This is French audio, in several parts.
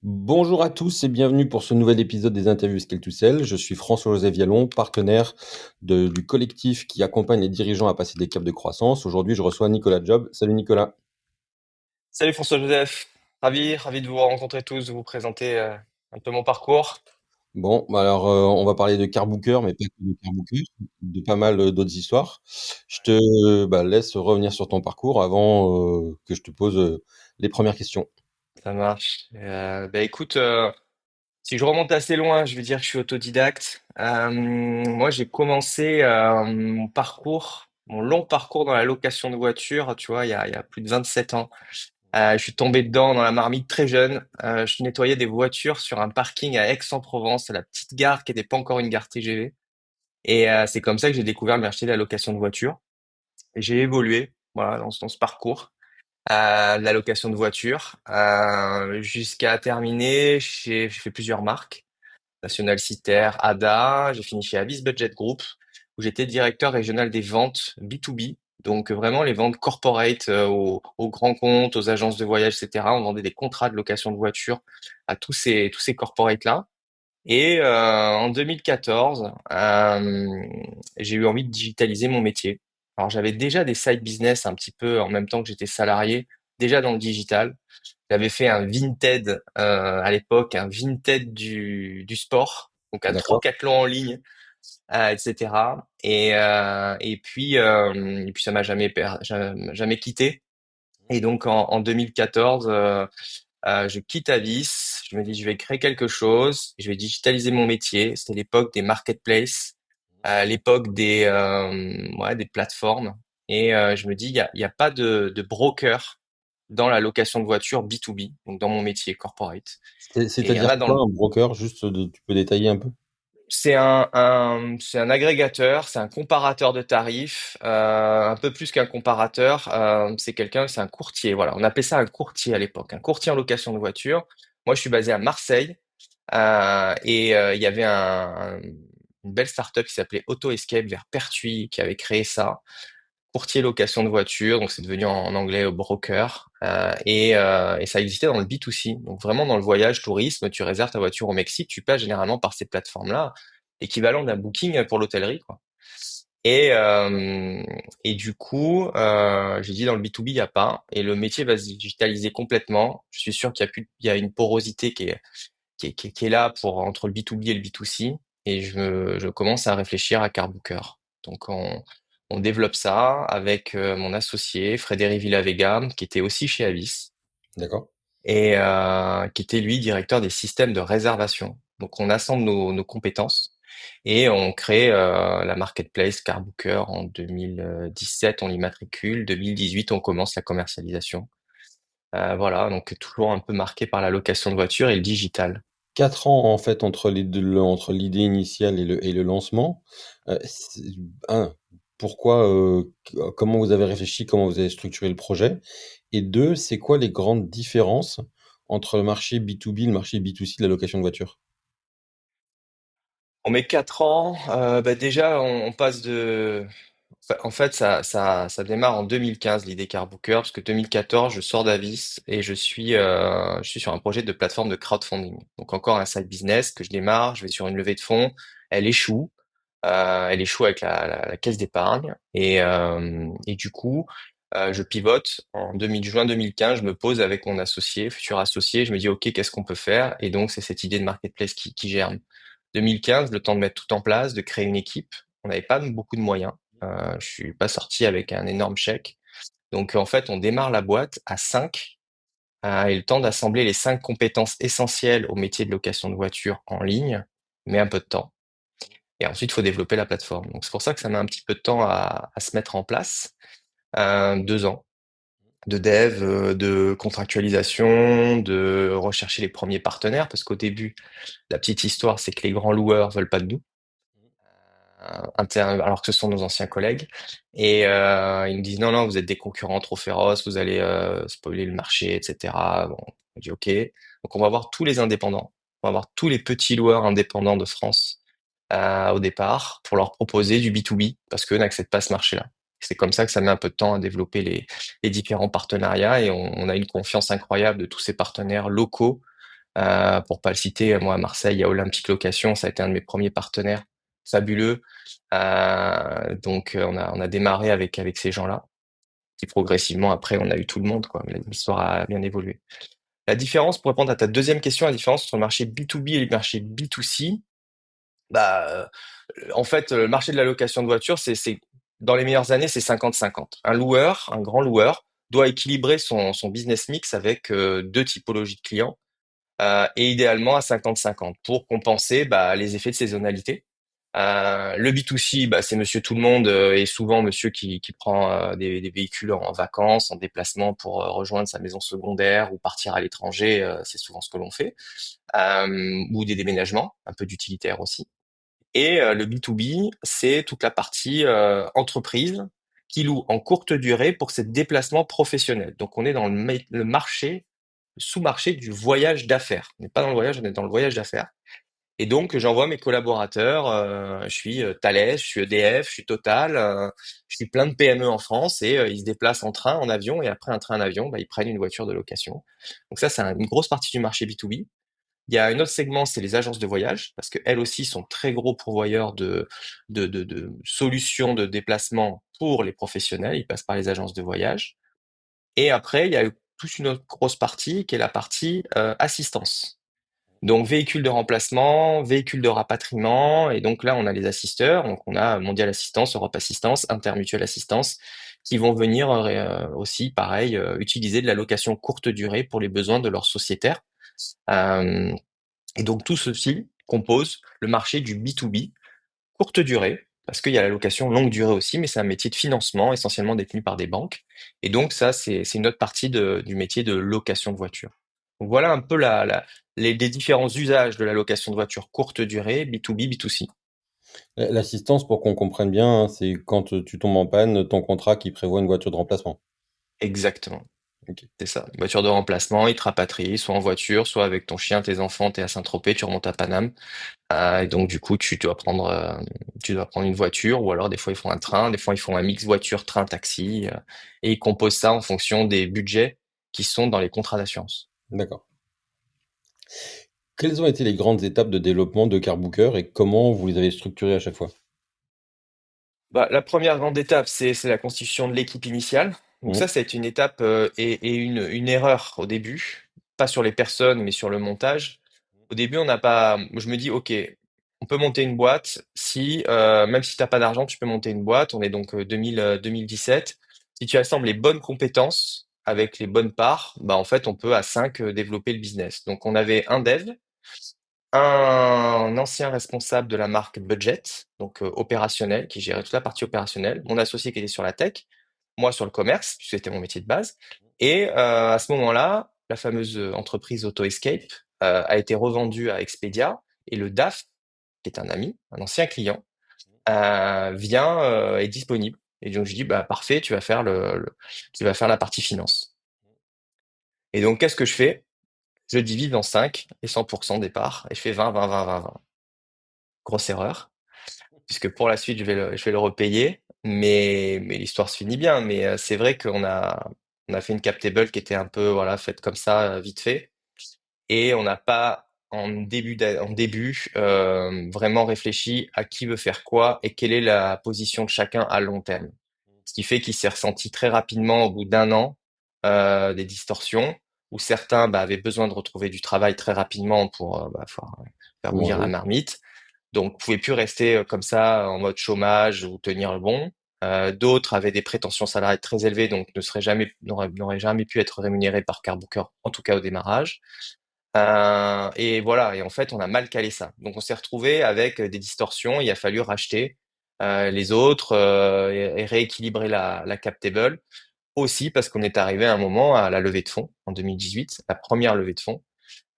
Bonjour à tous et bienvenue pour ce nouvel épisode des interviews Scale to Sell. Je suis François-José Viallon, partenaire du collectif qui accompagne les dirigeants à passer des caps de croissance. Aujourd'hui, je reçois Nicolas Job. Salut Nicolas. Salut François-Joseph, ravi de vous rencontrer tous, de vous présenter un peu mon parcours. Bon, bah alors on va parler de Carbooker, mais pas que de Carbooker, de pas mal d'autres histoires. Je te laisse revenir sur ton parcours avant que je te pose les premières questions. Ça marche. Écoute, si je remonte assez loin, je vais dire que je suis autodidacte. Moi, j'ai commencé mon parcours, mon long parcours dans la location de voitures, tu vois, il y a plus de 27 ans. Je suis tombé dedans dans la marmite très jeune. Je nettoyais des voitures sur un parking à Aix-en-Provence, à la petite gare qui n'était pas encore une gare TGV. Et c'est comme ça que j'ai découvert le marché de la location de voitures. Et j'ai évolué, voilà, dans ce parcours, de la location de voiture, jusqu'à terminer j'ai fait plusieurs marques, National Citer, Ada, j'ai fini chez Avis Budget Group, où j'étais directeur régional des ventes B2B. Donc vraiment les ventes corporate aux grands comptes, aux agences de voyage, etc. On vendait des contrats de location de voiture à tous ces corporates-là. Et en 2014, j'ai eu envie de digitaliser mon métier. Alors j'avais déjà des side business un petit peu en même temps que j'étais salarié, déjà dans le digital. J'avais fait un Vinted à l'époque, un Vinted du sport, donc un D'accord? trocathlon en ligne, etc. Et puis ça m'a jamais quitté. Et donc en 2014, je quitte Avis, je me dis je vais créer quelque chose, je vais digitaliser mon métier. C'était l'époque des marketplaces, l'époque des plateformes. Et je me dis il y a pas de broker dans la location de voiture B2B, donc dans mon métier corporate. Et il y en C'est-à-dire a dans quoi le un broker? Tu peux détailler un peu? c'est un agrégateur, c'est un comparateur de tarifs, un peu plus qu'un comparateur. C'est un courtier. Voilà, on appelait ça un courtier à l'époque, un courtier en location de voiture. Moi, je suis basé à Marseille il y avait une belle startup qui s'appelait Auto Escape vers Pertuis qui avait créé ça. Courtier location de voiture, donc c'est devenu en anglais broker, et ça existait dans le B2C, donc vraiment dans le voyage tourisme, tu réserves ta voiture au Mexique, tu passes généralement par ces plateformes-là, équivalent d'un booking pour l'hôtellerie, quoi. Et, euh, et du coup, j'ai dit dans le B2B, il n'y a pas, et le métier va se digitaliser complètement. Je suis sûr il y a une porosité qui est là pour entre le B2B et le B2C, et je commence à réfléchir à Carbooker. Donc on développe ça avec mon associé Frédéric Villavega, qui était aussi chez Avis D'accord. et qui était lui directeur des systèmes de réservation. Donc on assemble nos compétences et on crée la marketplace Carbooker en 2017, on l'immatricule, 2018 on commence la commercialisation. Voilà, donc toujours un peu marqué par la location de voiture et le digital. 4 ans en fait entre les deux, entre l'idée initiale et le lancement. C'est- un, pourquoi, comment vous avez réfléchi, comment vous avez structuré le projet? Et deux, c'est quoi les grandes différences entre le marché B2B et le marché B2C de la location de voiture? On met 4 ans. Déjà, on passe de. En fait, ça démarre en 2015 l'idée Carbooker, parce que 2014, je sors d'Avis et je suis sur un projet de plateforme de crowdfunding. Donc encore un side business que je démarre. Je vais sur une levée de fonds. Elle échoue. Elle échoue avec la caisse d'épargne et du coup, je pivote en juin 2015. Je me pose avec mon associé, futur associé. Je me dis OK, qu'est-ce qu'on peut faire? Et donc c'est cette idée de marketplace qui germe. 2015, le temps de mettre tout en place, de créer une équipe. On n'avait pas beaucoup de moyens. Je suis pas sorti avec un énorme chèque. Donc en fait, on démarre la boîte à 5 et le temps d'assembler les 5 compétences essentielles au métier de location de voiture en ligne, met un peu de temps. Et ensuite, il faut développer la plateforme. Donc c'est pour ça que ça met un petit peu de temps à se mettre en place. 2 ans de dev, de contractualisation, de rechercher les premiers partenaires, parce qu'au début, la petite histoire, c'est que les grands loueurs veulent pas de nous. Alors que ce sont nos anciens collègues. Et ils nous disent non, non, vous êtes des concurrents trop féroces, vous allez spoiler le marché, etc. Bon, on dit OK. Donc on va voir tous les indépendants, on va voir tous les petits loueurs indépendants de France au départ pour leur proposer du B2B parce qu'eux n'acceptent pas ce marché-là. C'est comme ça que ça met un peu de temps à développer les différents partenariats et on a une confiance incroyable de tous ces partenaires locaux Pour pas le citer, moi à Marseille, il y a Olympique Location, ça a été un de mes premiers partenaires fabuleux. Donc on a démarré avec ces gens-là. Puis progressivement après, on a eu tout le monde, quoi. Mais l'histoire a bien évolué. La différence, pour répondre à ta deuxième question, la différence entre le marché B2B et le marché B2C, bah, en fait, le marché de la location de voitures, dans les meilleures années, c'est 50-50. Un loueur, un grand loueur, doit équilibrer son business mix avec deux typologies de clients, et idéalement à 50-50 pour compenser les effets de saisonnalité. Le B2C, c'est monsieur tout le monde et souvent monsieur qui prend des véhicules en vacances, en déplacement pour rejoindre sa maison secondaire ou partir à l'étranger, c'est souvent ce que l'on fait, ou des déménagements, un peu d'utilitaire aussi. Et le B2B, c'est toute la partie entreprise qui loue en courte durée pour ses déplacements professionnels. Donc on est dans le marché, le sous-marché du voyage d'affaires. On n'est pas dans le voyage, on est dans le voyage d'affaires. Et donc j'envoie mes collaborateurs, je suis Thales, je suis EDF, je suis Total, je suis plein de PME en France et ils se déplacent en train, en avion et après un train en avion, ils prennent une voiture de location. Donc ça, c'est une grosse partie du marché B2B. Il y a un autre segment, c'est les agences de voyage, parce qu'elles aussi sont très gros pourvoyeurs de solutions de déplacement pour les professionnels. Ils passent par les agences de voyage. Et après, il y a toute une autre grosse partie qui est la partie assistance. Donc véhicules de remplacement, véhicules de rapatriement. Et donc là, on a les assisteurs. Donc on a Mondial Assistance, Europe Assistance, Intermutuel Assistance, qui vont venir aussi, pareil, utiliser de la location courte durée pour les besoins de leurs sociétaires. Euh, et donc tout ceci compose le marché du B2B, courte durée, parce qu'il y a la location longue durée aussi, mais c'est un métier de financement essentiellement détenu par des banques. Et donc ça, c'est une autre partie du métier de location de voiture. Donc voilà un peu les différents usages de la location de voiture courte durée, B2B, B2C. L'assistance, pour qu'on comprenne bien, hein, c'est quand tu tombes en panne, ton contrat qui prévoit une voiture de remplacement. Exactement. Ok. C'est ça. Une voiture de remplacement, ils te rapatrient, soit en voiture, soit avec ton chien, tes enfants, t'es à Saint-Tropez, tu remontes à Paname. Et donc du coup, tu dois prendre une voiture, ou alors des fois ils font un train, des fois ils font un mix voiture, train, taxi, et ils composent ça en fonction des budgets qui sont dans les contrats d'assurance. D'accord. Quelles ont été les grandes étapes de développement de Carbooker et comment vous les avez structurées à chaque fois? La première grande étape, c'est la constitution de l'équipe initiale. Donc Mmh. ça a été une étape et une erreur au début, pas sur les personnes, mais sur le montage. Au début, on n'a pas. Je me dis, ok, on peut monter une boîte. Si même si t'as pas d'argent, tu peux monter une boîte. On est donc 2017. Si tu assembles les bonnes compétences avec les bonnes parts, en fait, on peut à 5 développer le business. Donc on avait un dev, un ancien responsable de la marque Budget, donc opérationnel, qui gérait toute la partie opérationnelle, mon associé qui était sur la tech, moi sur le commerce, puisque c'était mon métier de base. Et à ce moment-là, la fameuse entreprise AutoEscape a été revendue à Expedia, et le DAF, qui est un ami, un ancien client, est disponible. Et donc je dis, bah parfait, tu vas faire la partie finance. Et donc qu'est-ce que je fais? Je divise en 5 et 100% des parts, et je fais 20, 20, 20, 20, 20. Grosse erreur, puisque pour la suite, je vais le repayer, mais l'histoire se finit bien. Mais c'est vrai qu'on a fait une cap table qui était un peu, voilà, faite comme ça, vite fait, et on n'a pas en début vraiment réfléchi à qui veut faire quoi et quelle est la position de chacun à long terme. Ce qui fait qu'il s'est ressenti très rapidement au bout d'un an des distorsions où certains avaient besoin de retrouver du travail très rapidement pour faire Pour bouillir la manger. marmite. Donc, vous pouvez plus rester comme ça en mode chômage ou tenir le bon. D'autres avaient des prétentions salariales très élevées, donc n'auraient jamais pu être rémunérés par Carbooker, en tout cas au démarrage. Et voilà. Et en fait, on a mal calé ça. Donc, on s'est retrouvé avec des distorsions. Il a fallu racheter les autres et rééquilibrer la cap table. Aussi parce qu'on est arrivé à un moment à la levée de fonds en 2018, la première levée de fonds.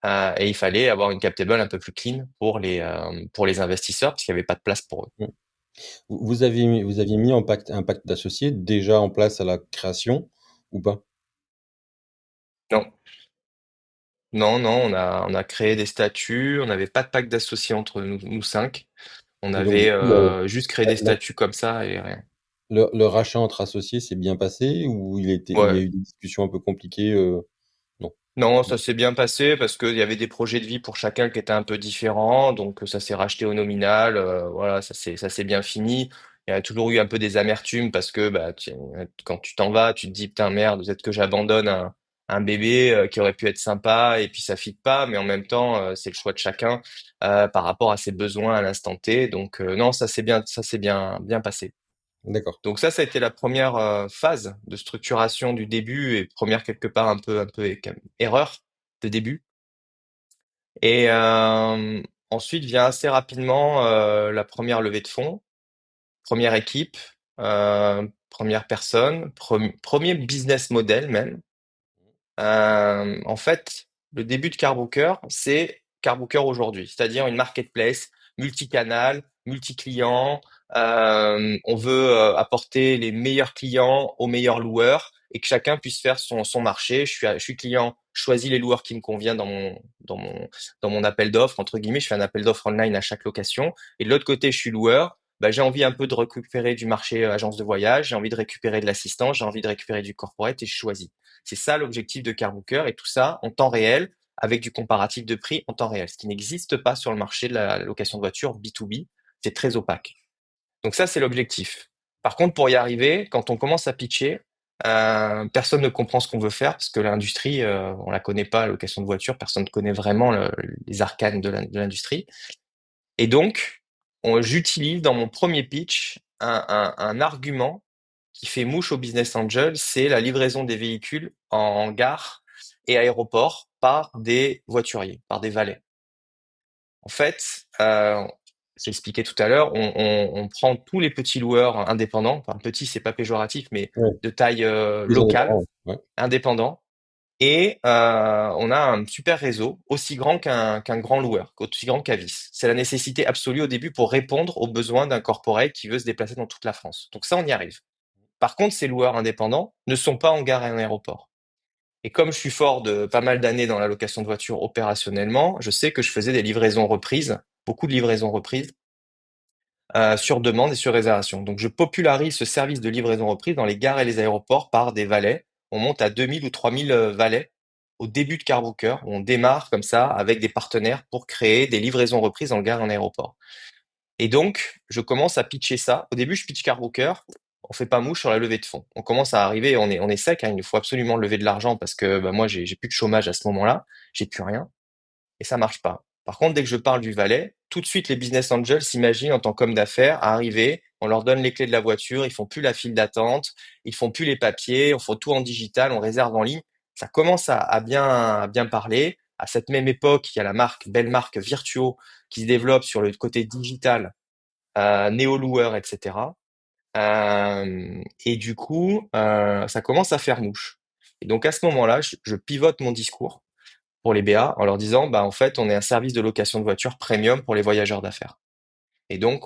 Et il fallait avoir une cap table un peu plus clean pour les investisseurs parce qu'il n'y avait pas de place pour eux. Mmh. Vous aviez mis un pacte d'associés déjà en place à la création ou pas? Non, non, non, on a créé des statuts, on n'avait pas de pacte d'associés entre nous cinq. On Et donc du avait coup, juste créé des la statuts comme ça et rien. le rachat entre associés s'est bien passé ou il y a Ouais, eu des discussions un peu compliquées, non? Non, ça s'est bien passé parce qu'il y avait des projets de vie pour chacun qui étaient un peu différents, donc ça s'est racheté au nominal, voilà, ça s'est bien fini. Il y a toujours eu un peu des amertumes parce que bah, quand tu t'en vas, tu te dis putain merde, peut-être que j'abandonne un bébé qui aurait pu être sympa et puis ça fit pas, mais en même temps c'est le choix de chacun par rapport à ses besoins à l'instant T. Donc non, ça s'est bien passé. D'accord. Donc ça a été la première phase de structuration du début et première quelque part un peu erreur de début. Et ensuite vient assez rapidement la première levée de fonds, première équipe, première personne, premier business model même. En fait, le début de Carbooker, c'est Carbooker aujourd'hui, c'est-à-dire une marketplace multicanal, multi-client. On veut apporter les meilleurs clients aux meilleurs loueurs et que chacun puisse faire son marché. Je suis client, je choisis les loueurs qui me conviennent dans mon appel d'offres, entre guillemets. Je fais un appel d'offres online à chaque location. Et de l'autre côté, je suis loueur. Bah, j'ai envie un peu de récupérer du marché agence de voyage, j'ai envie de récupérer de l'assistance, j'ai envie de récupérer du corporate et je choisis. C'est ça l'objectif de Carbooker et tout ça en temps réel avec du comparatif de prix en temps réel, ce qui n'existe pas sur le marché de la location de voiture B2B. C'est très opaque. Donc ça, c'est l'objectif. Par contre, pour y arriver, quand on commence à pitcher, personne ne comprend ce qu'on veut faire parce que l'industrie, on la connaît pas, la location de voiture, personne ne connaît vraiment les arcanes de l'industrie. Et donc, j'utilise dans mon premier pitch un argument qui fait mouche au Business Angel, c'est la livraison des véhicules en gare et aéroport par des voituriers, par des valets. En fait, j'ai expliqué tout à l'heure, on prend tous les petits loueurs indépendants, enfin petit, c'est pas péjoratif, mais Ouais, de taille plus locale, indépendant, ouais. indépendants, et on a un super réseau, aussi grand qu'un grand loueur, aussi grand qu'Avis. C'est la nécessité absolue au début pour répondre aux besoins d'un corporate qui veut se déplacer dans toute la France. Donc ça, on y arrive. Par contre, ces loueurs indépendants ne sont pas en gare et en aéroport. Et comme je suis fort de pas mal d'années dans la location de voitures opérationnellement, je sais que je faisais des livraisons reprises, beaucoup de livraisons reprises, sur demande et sur réservation. Donc je popularise ce service de livraison reprise dans les gares et les aéroports par des valets. On monte à 2000 ou 3000 valets au début de Carbooker. On démarre comme ça avec des partenaires pour créer des livraisons reprises en gare et en aéroport. Et donc, je commence à pitcher ça. Au début, je pitch Carbooker. On fait pas mouche sur la levée de fonds. On commence à arriver, on est sec, hein, il nous faut absolument lever de l'argent parce que bah, moi, j'ai plus de chômage à ce moment-là. J'ai plus rien et ça marche pas. Par contre, dès que je parle du valet, tout de suite, les business angels s'imaginent en tant qu'hommes d'affaires à arriver. On leur donne les clés de la voiture, ils font plus la file d'attente, ils font plus les papiers, on fait tout en digital, on réserve en ligne. Ça commence à bien parler. À cette même époque, il y a la marque, belle marque Virtuo qui se développe sur le côté digital, néo-loueur, etc. Et du coup, ça commence à faire mouche. Et donc à ce moment-là, je pivote mon discours pour les BA en leur disant, bah en fait, on est un service de location de voiture premium pour les voyageurs d'affaires. Et donc,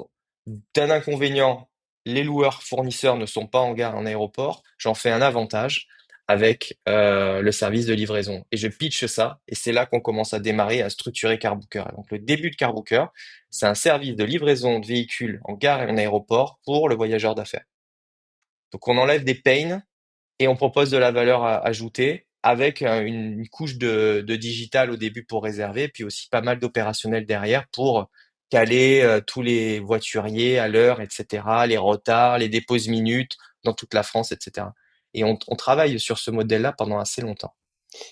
d'un inconvénient, les loueurs fournisseurs ne sont pas en gare, en aéroport. J'en fais un avantage avec le service de livraison. Et je pitch ça, et c'est là qu'on commence à démarrer, à structurer Carbooker. Donc le début de Carbooker, c'est un service de livraison de véhicules en gare et en aéroport pour le voyageur d'affaires. Donc on enlève des pains et on propose de la valeur ajoutée avec une couche de digital au début pour réserver, puis aussi pas mal d'opérationnel derrière pour caler tous les voituriers à l'heure, etc., les retards, les déposes minutes dans toute la France, etc. Et on travaille sur ce modèle-là pendant assez longtemps.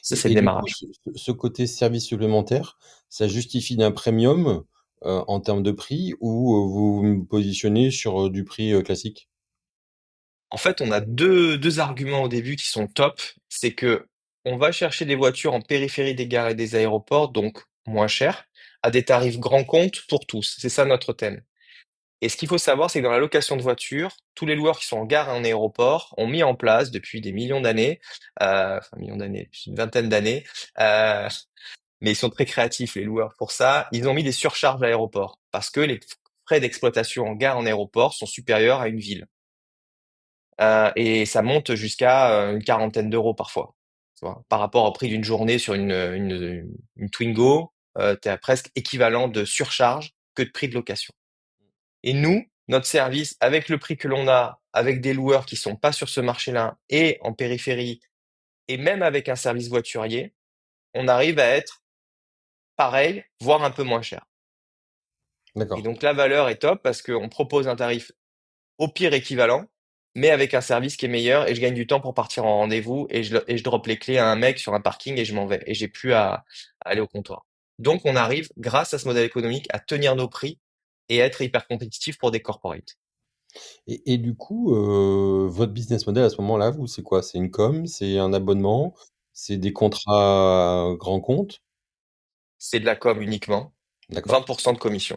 Ça, c'est le Et du coup, démarrage. ce côté service supplémentaire, ça justifie d'un premium, en termes de prix ou, vous vous positionnez sur, du prix, classique? En fait, on a deux arguments au début qui sont top. C'est que on va chercher des voitures en périphérie des gares et des aéroports, donc moins cher, à des tarifs grand compte pour tous. C'est ça notre thème. Et ce qu'il faut savoir, c'est que dans la location de voitures, tous les loueurs qui sont en gare et en aéroport ont mis en place depuis des millions d'années, enfin millions d'années, depuis une vingtaine d'années, euh, mais ils sont très créatifs les loueurs pour ça. Ils ont mis des surcharges à l'aéroport parce que les frais d'exploitation en gare et en aéroport sont supérieurs à une ville. Et ça monte jusqu'à une quarantaine d'euros parfois. Tu vois, par rapport au prix d'une journée sur une Twingo, tu es à presque équivalent de surcharge que de prix de location. Et nous, notre service, avec le prix que l'on a, avec des loueurs qui sont pas sur ce marché-là et en périphérie, et même avec un service voiturier, on arrive à être pareil, voire un peu moins cher. Et D'accord. donc la valeur est top parce qu'on propose un tarif au pire équivalent, mais avec un service qui est meilleur et je gagne du temps pour partir en rendez-vous et je drop les clés à un mec sur un parking et je m'en vais et j'ai plus à aller au comptoir. Donc on arrive, grâce à ce modèle économique, à tenir nos prix et à être hyper compétitif pour des corporates. Et du coup, votre business model à ce moment-là, vous, c'est quoi? C'est une com? C'est un abonnement? C'est des contrats grands comptes? C'est de la com uniquement, D'accord, 20% de commission.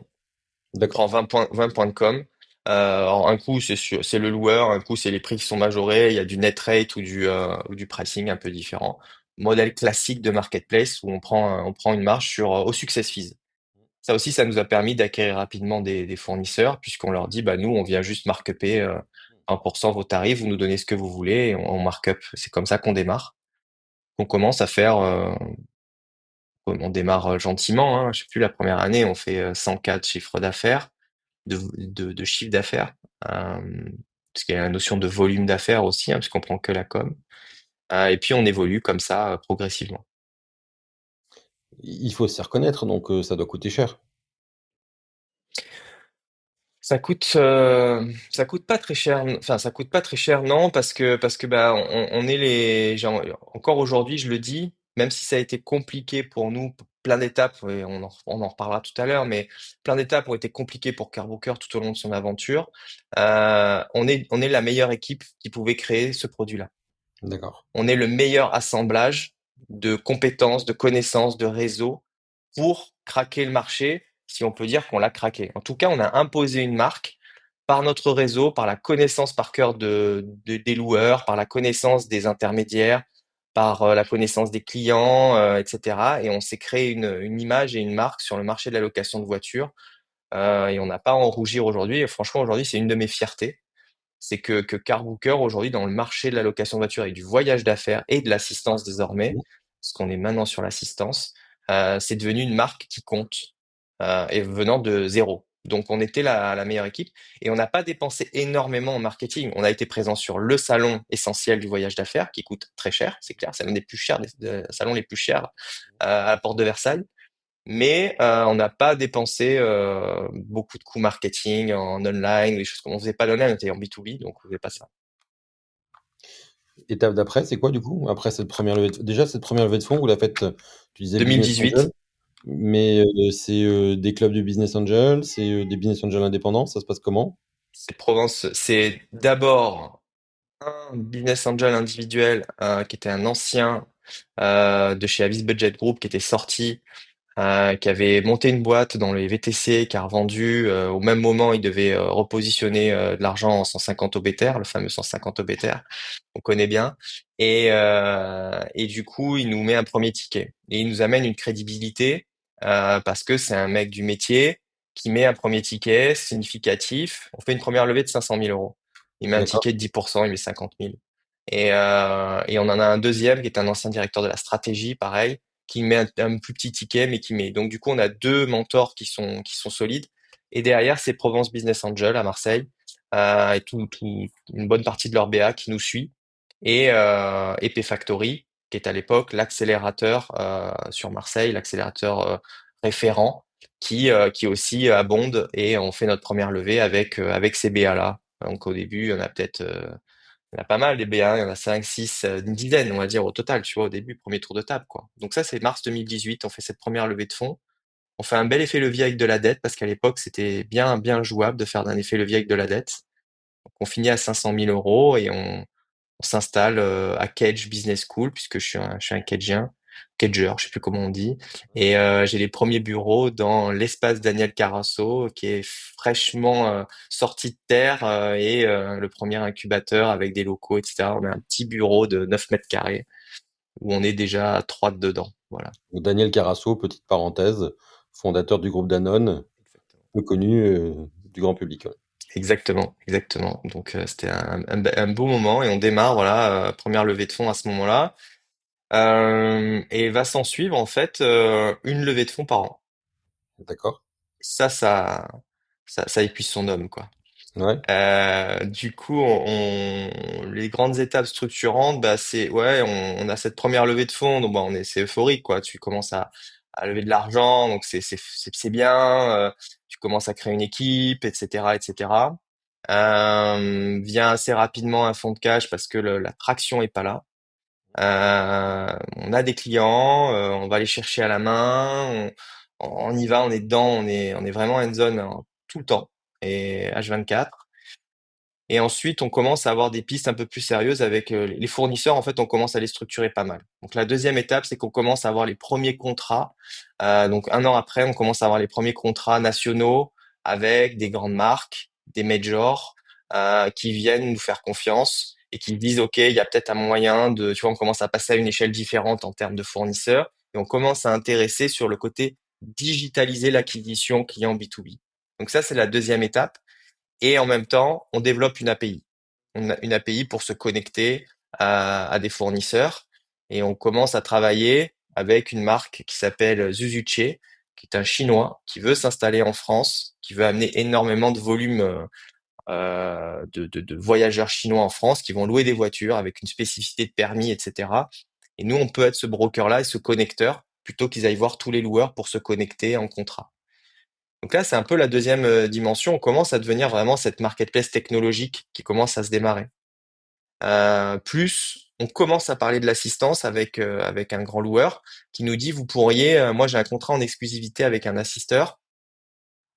On prend d'accord. 20 points de com. Alors un coup c'est le loueur, un coup c'est les prix qui sont majorés, il y a du net rate ou du pricing un peu différent. Modèle classique de marketplace où on prend une marge sur au success fees. Ça aussi, ça nous a permis d'acquérir rapidement des fournisseurs puisqu'on leur dit bah nous on vient juste markuper 1% vos tarifs, vous nous donnez ce que vous voulez et on markup. C'est comme ça qu'on démarre. On commence à faire on démarre gentiment, hein. Je sais plus, la première année, on fait 100K de chiffre d'affaires, de chiffre d'affaires, parce qu'il y a la notion de volume d'affaires aussi, hein, puisqu'on prend que la com. Et puis on évolue comme ça progressivement. Il faut s'y reconnaître, donc ça doit coûter cher. Ça coûte pas très cher. Enfin, ça coûte pas très cher, non, parce que bah on est encore aujourd'hui, je le dis, même si ça a été compliqué pour nous, plein d'étapes, et on en reparlera tout à l'heure, mais plein d'étapes ont été compliquées pour Carbooker tout au long de son aventure. On est la meilleure équipe qui pouvait créer ce produit-là. D'accord. On est le meilleur assemblage de compétences, de connaissances, de réseaux pour craquer le marché, si on peut dire qu'on l'a craqué. En tout cas, on a imposé une marque par notre réseau, par la connaissance par cœur des loueurs, par la connaissance des intermédiaires, par la connaissance des clients, etc. Et on s'est créé une image et une marque sur le marché de la location de voitures. Et on n'a pas à en rougir aujourd'hui. Et franchement, aujourd'hui, c'est une de mes fiertés, c'est que CarBooker aujourd'hui dans le marché de la location de voiture et du voyage d'affaires et de l'assistance désormais, Mmh. parce qu'on est maintenant sur l'assistance, c'est devenu une marque qui compte et venant de zéro. Donc on était la meilleure équipe et on n'a pas dépensé énormément en marketing. On a été présent sur le salon essentiel du voyage d'affaires qui coûte très cher, c'est clair, c'est l'un des plus chers, des salons les plus chers à la porte de Versailles. Mais on n'a pas dépensé beaucoup de coûts marketing en online, des choses comme on faisait pas d'online, on était en B2B, donc on faisait pas ça. Étape d'après, c'est quoi du coup? Après cette première levée de déjà cette première levée de fonds, vous la faites, tu disais business angel, 2018, mais c'est, des clubs de business angel, c'est, des business angels indépendants, ça se passe comment? c'est Provence, c'est d'abord un business angel individuel qui était un ancien de chez Avis Budget Group qui était sorti, qui avait monté une boîte dans les VTC, qui a revendu. Au même moment, il devait repositionner de l'argent en 150 obétaires, le fameux 150 obétaires, on connaît bien. Et du coup, il nous met un premier ticket. Et il nous amène une crédibilité parce que c'est un mec du métier qui met un premier ticket significatif. On fait une première levée de 500 000 euros. Il met un D'accord. ticket de 10%, il met 50 000. Et on en a un deuxième qui est un ancien directeur de la stratégie, pareil, qui met un plus petit ticket, mais qui met. Donc du coup, on a deux mentors qui sont solides. Et derrière, c'est Provence Business Angel à Marseille, et une bonne partie de leur BA qui nous suit. Et P Factory, qui est à l'époque l'accélérateur sur Marseille, l'accélérateur référent, qui aussi abonde et on fait notre première levée avec ces BA-là. Donc au début, il y en a pas mal des BA, il y en a 5, 6, une dizaine, on va dire, au total, tu vois, au début, premier tour de table, quoi. Donc ça, c'est mars 2018, on fait cette première levée de fonds. On fait un bel effet levier avec de la dette, parce qu'à l'époque, c'était bien jouable de faire d'un effet levier avec de la dette. Donc on finit à 500 000 euros et on s'installe à Cage Business School, puisque je suis un Cageien, Cager, je sais plus comment on dit. Et j'ai les premiers bureaux dans l'espace Daniel Carasso, qui est fraîchement sorti de terre et le premier incubateur avec des locaux, etc. On a un petit bureau de 9 mètres carrés où on est déjà trois dedans. Voilà. Daniel Carasso, petite parenthèse, fondateur du groupe Danone, Exactement. peu connu, du grand public, ouais. Exactement, exactement. Donc c'était un beau moment et on démarre, voilà, première levée de fonds à ce moment-là. Et va s'en suivre en fait une levée de fonds par an. D'accord. Ça, ça, ça épuise son homme, quoi. Ouais. Du coup, les grandes étapes structurantes, bah, c'est ouais, on a cette première levée de fonds, donc bah, c'est euphorique quoi. Tu commences à lever de l'argent, donc c'est bien. Tu commences à créer une équipe, etc., etc. Vient assez rapidement un fonds de cash parce que la traction est pas là. On a des clients, on va les chercher à la main, on y va, on est dedans, on est vraiment hands-on hein, tout le temps et H24. Et ensuite, on commence à avoir des pistes un peu plus sérieuses avec les fournisseurs. En fait, on commence à les structurer pas mal. Donc, la deuxième étape, c'est qu'on commence à avoir les premiers contrats. Donc, un an après, on commence à avoir les premiers contrats nationaux avec des grandes marques, des majors, qui viennent nous faire confiance et qui disent, OK, il y a peut-être un moyen de, tu vois, on commence à passer à une échelle différente en termes de fournisseurs et on commence à intéresser sur le côté digitaliser l'acquisition client B2B. Donc, ça, c'est la deuxième étape. Et en même temps, on développe une API. On a une API pour se connecter à des fournisseurs. Et on commence à travailler avec une marque qui s'appelle Zuzuche, qui est un Chinois qui veut s'installer en France, qui veut amener énormément de volume de voyageurs chinois en France qui vont louer des voitures avec une spécificité de permis, etc. Et nous, on peut être ce broker-là et ce connecteur plutôt qu'ils aillent voir tous les loueurs pour se connecter en contrat. Donc là, c'est un peu la deuxième dimension. On commence à devenir vraiment cette marketplace technologique qui commence à se démarrer. Plus, on commence à parler de l'assistance avec un grand loueur qui nous dit, vous pourriez, moi j'ai un contrat en exclusivité avec un assisteur.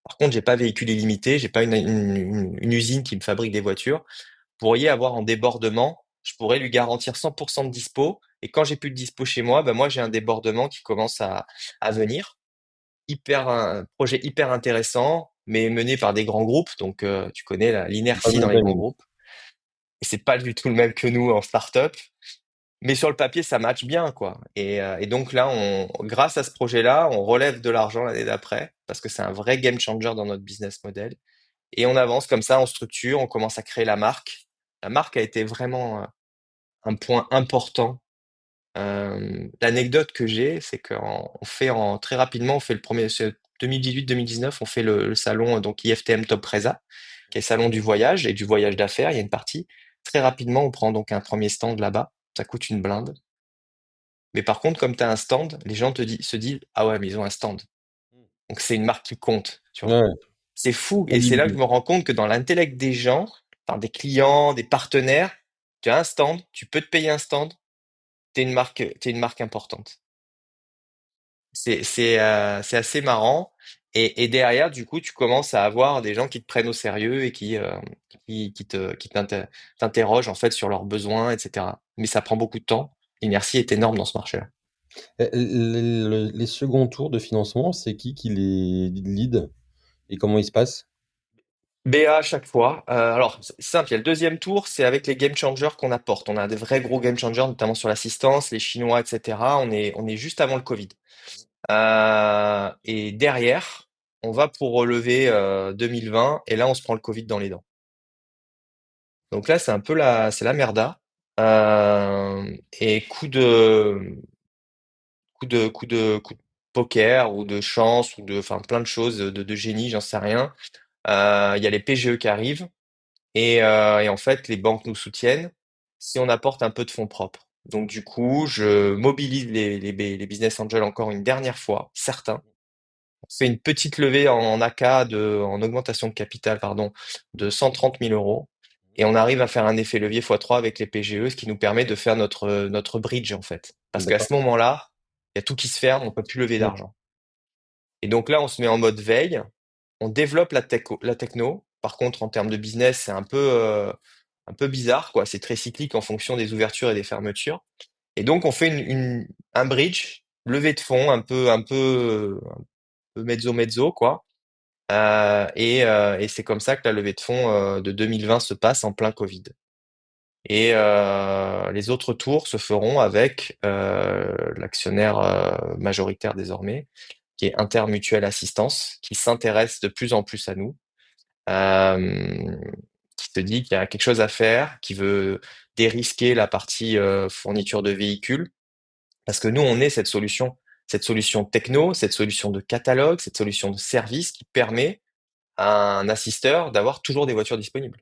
Par contre, j'ai pas véhicule illimité, j'ai pas une usine qui me fabrique des voitures. Vous pourriez avoir en débordement, je pourrais lui garantir 100% de dispo. Et quand j'ai plus de dispo chez moi, ben moi j'ai un débordement qui commence à venir un projet hyper intéressant, mais mené par des grands groupes. Donc, tu connais Pas le l'inertie dans même les grands timing. groupes. Et c'est pas du tout le même que nous en startup. Mais sur le papier, ça match bien, quoi. Et donc là, grâce à ce projet-là, on relève de l'argent l'année d'après parce que c'est un vrai game changer dans notre business model. Et on avance comme ça, on structure, on commence à créer la marque. La marque a été vraiment un point important. L'anecdote que j'ai, c'est qu'on fait très rapidement, on fait le premier, 2018-2019, on fait le salon donc IFTM Top Presa, qui est le salon du voyage et du voyage d'affaires. Il y a une partie. Très rapidement, on prend donc un premier stand là-bas. Ça coûte une blinde. Mais par contre, comme tu as un stand, les gens se disent, ah ouais, mais ils ont un stand. Donc c'est une marque qui compte, tu vois. Ouais, C'est fou. Et c'est là que je crédible. me rends compte que dans l'intellect des gens, enfin, des clients, des partenaires, tu as un stand, tu peux te payer un stand, t'es une marque importante. C'est assez marrant. Et derrière, du coup, tu commences à avoir des gens qui te prennent au sérieux et qui t'interrogent en fait sur leurs besoins, etc. Mais ça prend beaucoup de temps. L'inertie est énorme dans ce marché-là. Les seconds tours de financement, c'est qui les lead et comment ils se passent? BA à chaque fois. Alors, c'est simple, il y a le deuxième tour, c'est avec les game changers qu'on apporte. On a des vrais gros game changers, notamment sur l'assistance, les Chinois, etc. On est juste avant le Covid. Et derrière, on va pour relever 2020, et là, on se prend le Covid dans les dents. Donc là, c'est un peu c'est la merda. Et coup de poker ou de chance ou enfin, plein de choses, de génie, j'en sais rien. Il y a les PGE qui arrivent et en fait, les banques nous soutiennent si on apporte un peu de fonds propres. Donc du coup, je mobilise les business angels encore une dernière fois, certains. On fait une petite levée en AK en augmentation de capital, pardon, de 130 000 euros. Et on arrive à faire un effet levier x3 avec les PGE, ce qui nous permet de faire notre bridge, en fait. Parce qu'à D'accord. ce moment-là, il y a tout qui se ferme, on peut plus lever Ouais. d'argent. Et donc là, on se met en mode veille, on développe la techno. Par contre, en termes de business, c'est un peu bizarre, quoi. C'est très cyclique en fonction des ouvertures et des fermetures. Et donc, on fait un bridge, levée de fonds, un peu mezzo, quoi. Et c'est comme ça que la levée de fonds de 2020 se passe en plein Covid. Et les autres tours se feront avec l'actionnaire majoritaire désormais, qui est Intermutuelle Assistance, qui s'intéresse de plus en plus à nous, euh, qui se dit qu'il y a quelque chose à faire, qui veut dérisquer la partie fourniture de véhicules, parce que nous, on est cette solution techno, cette solution de catalogue, cette solution de service qui permet à un assisteur d'avoir toujours des voitures disponibles.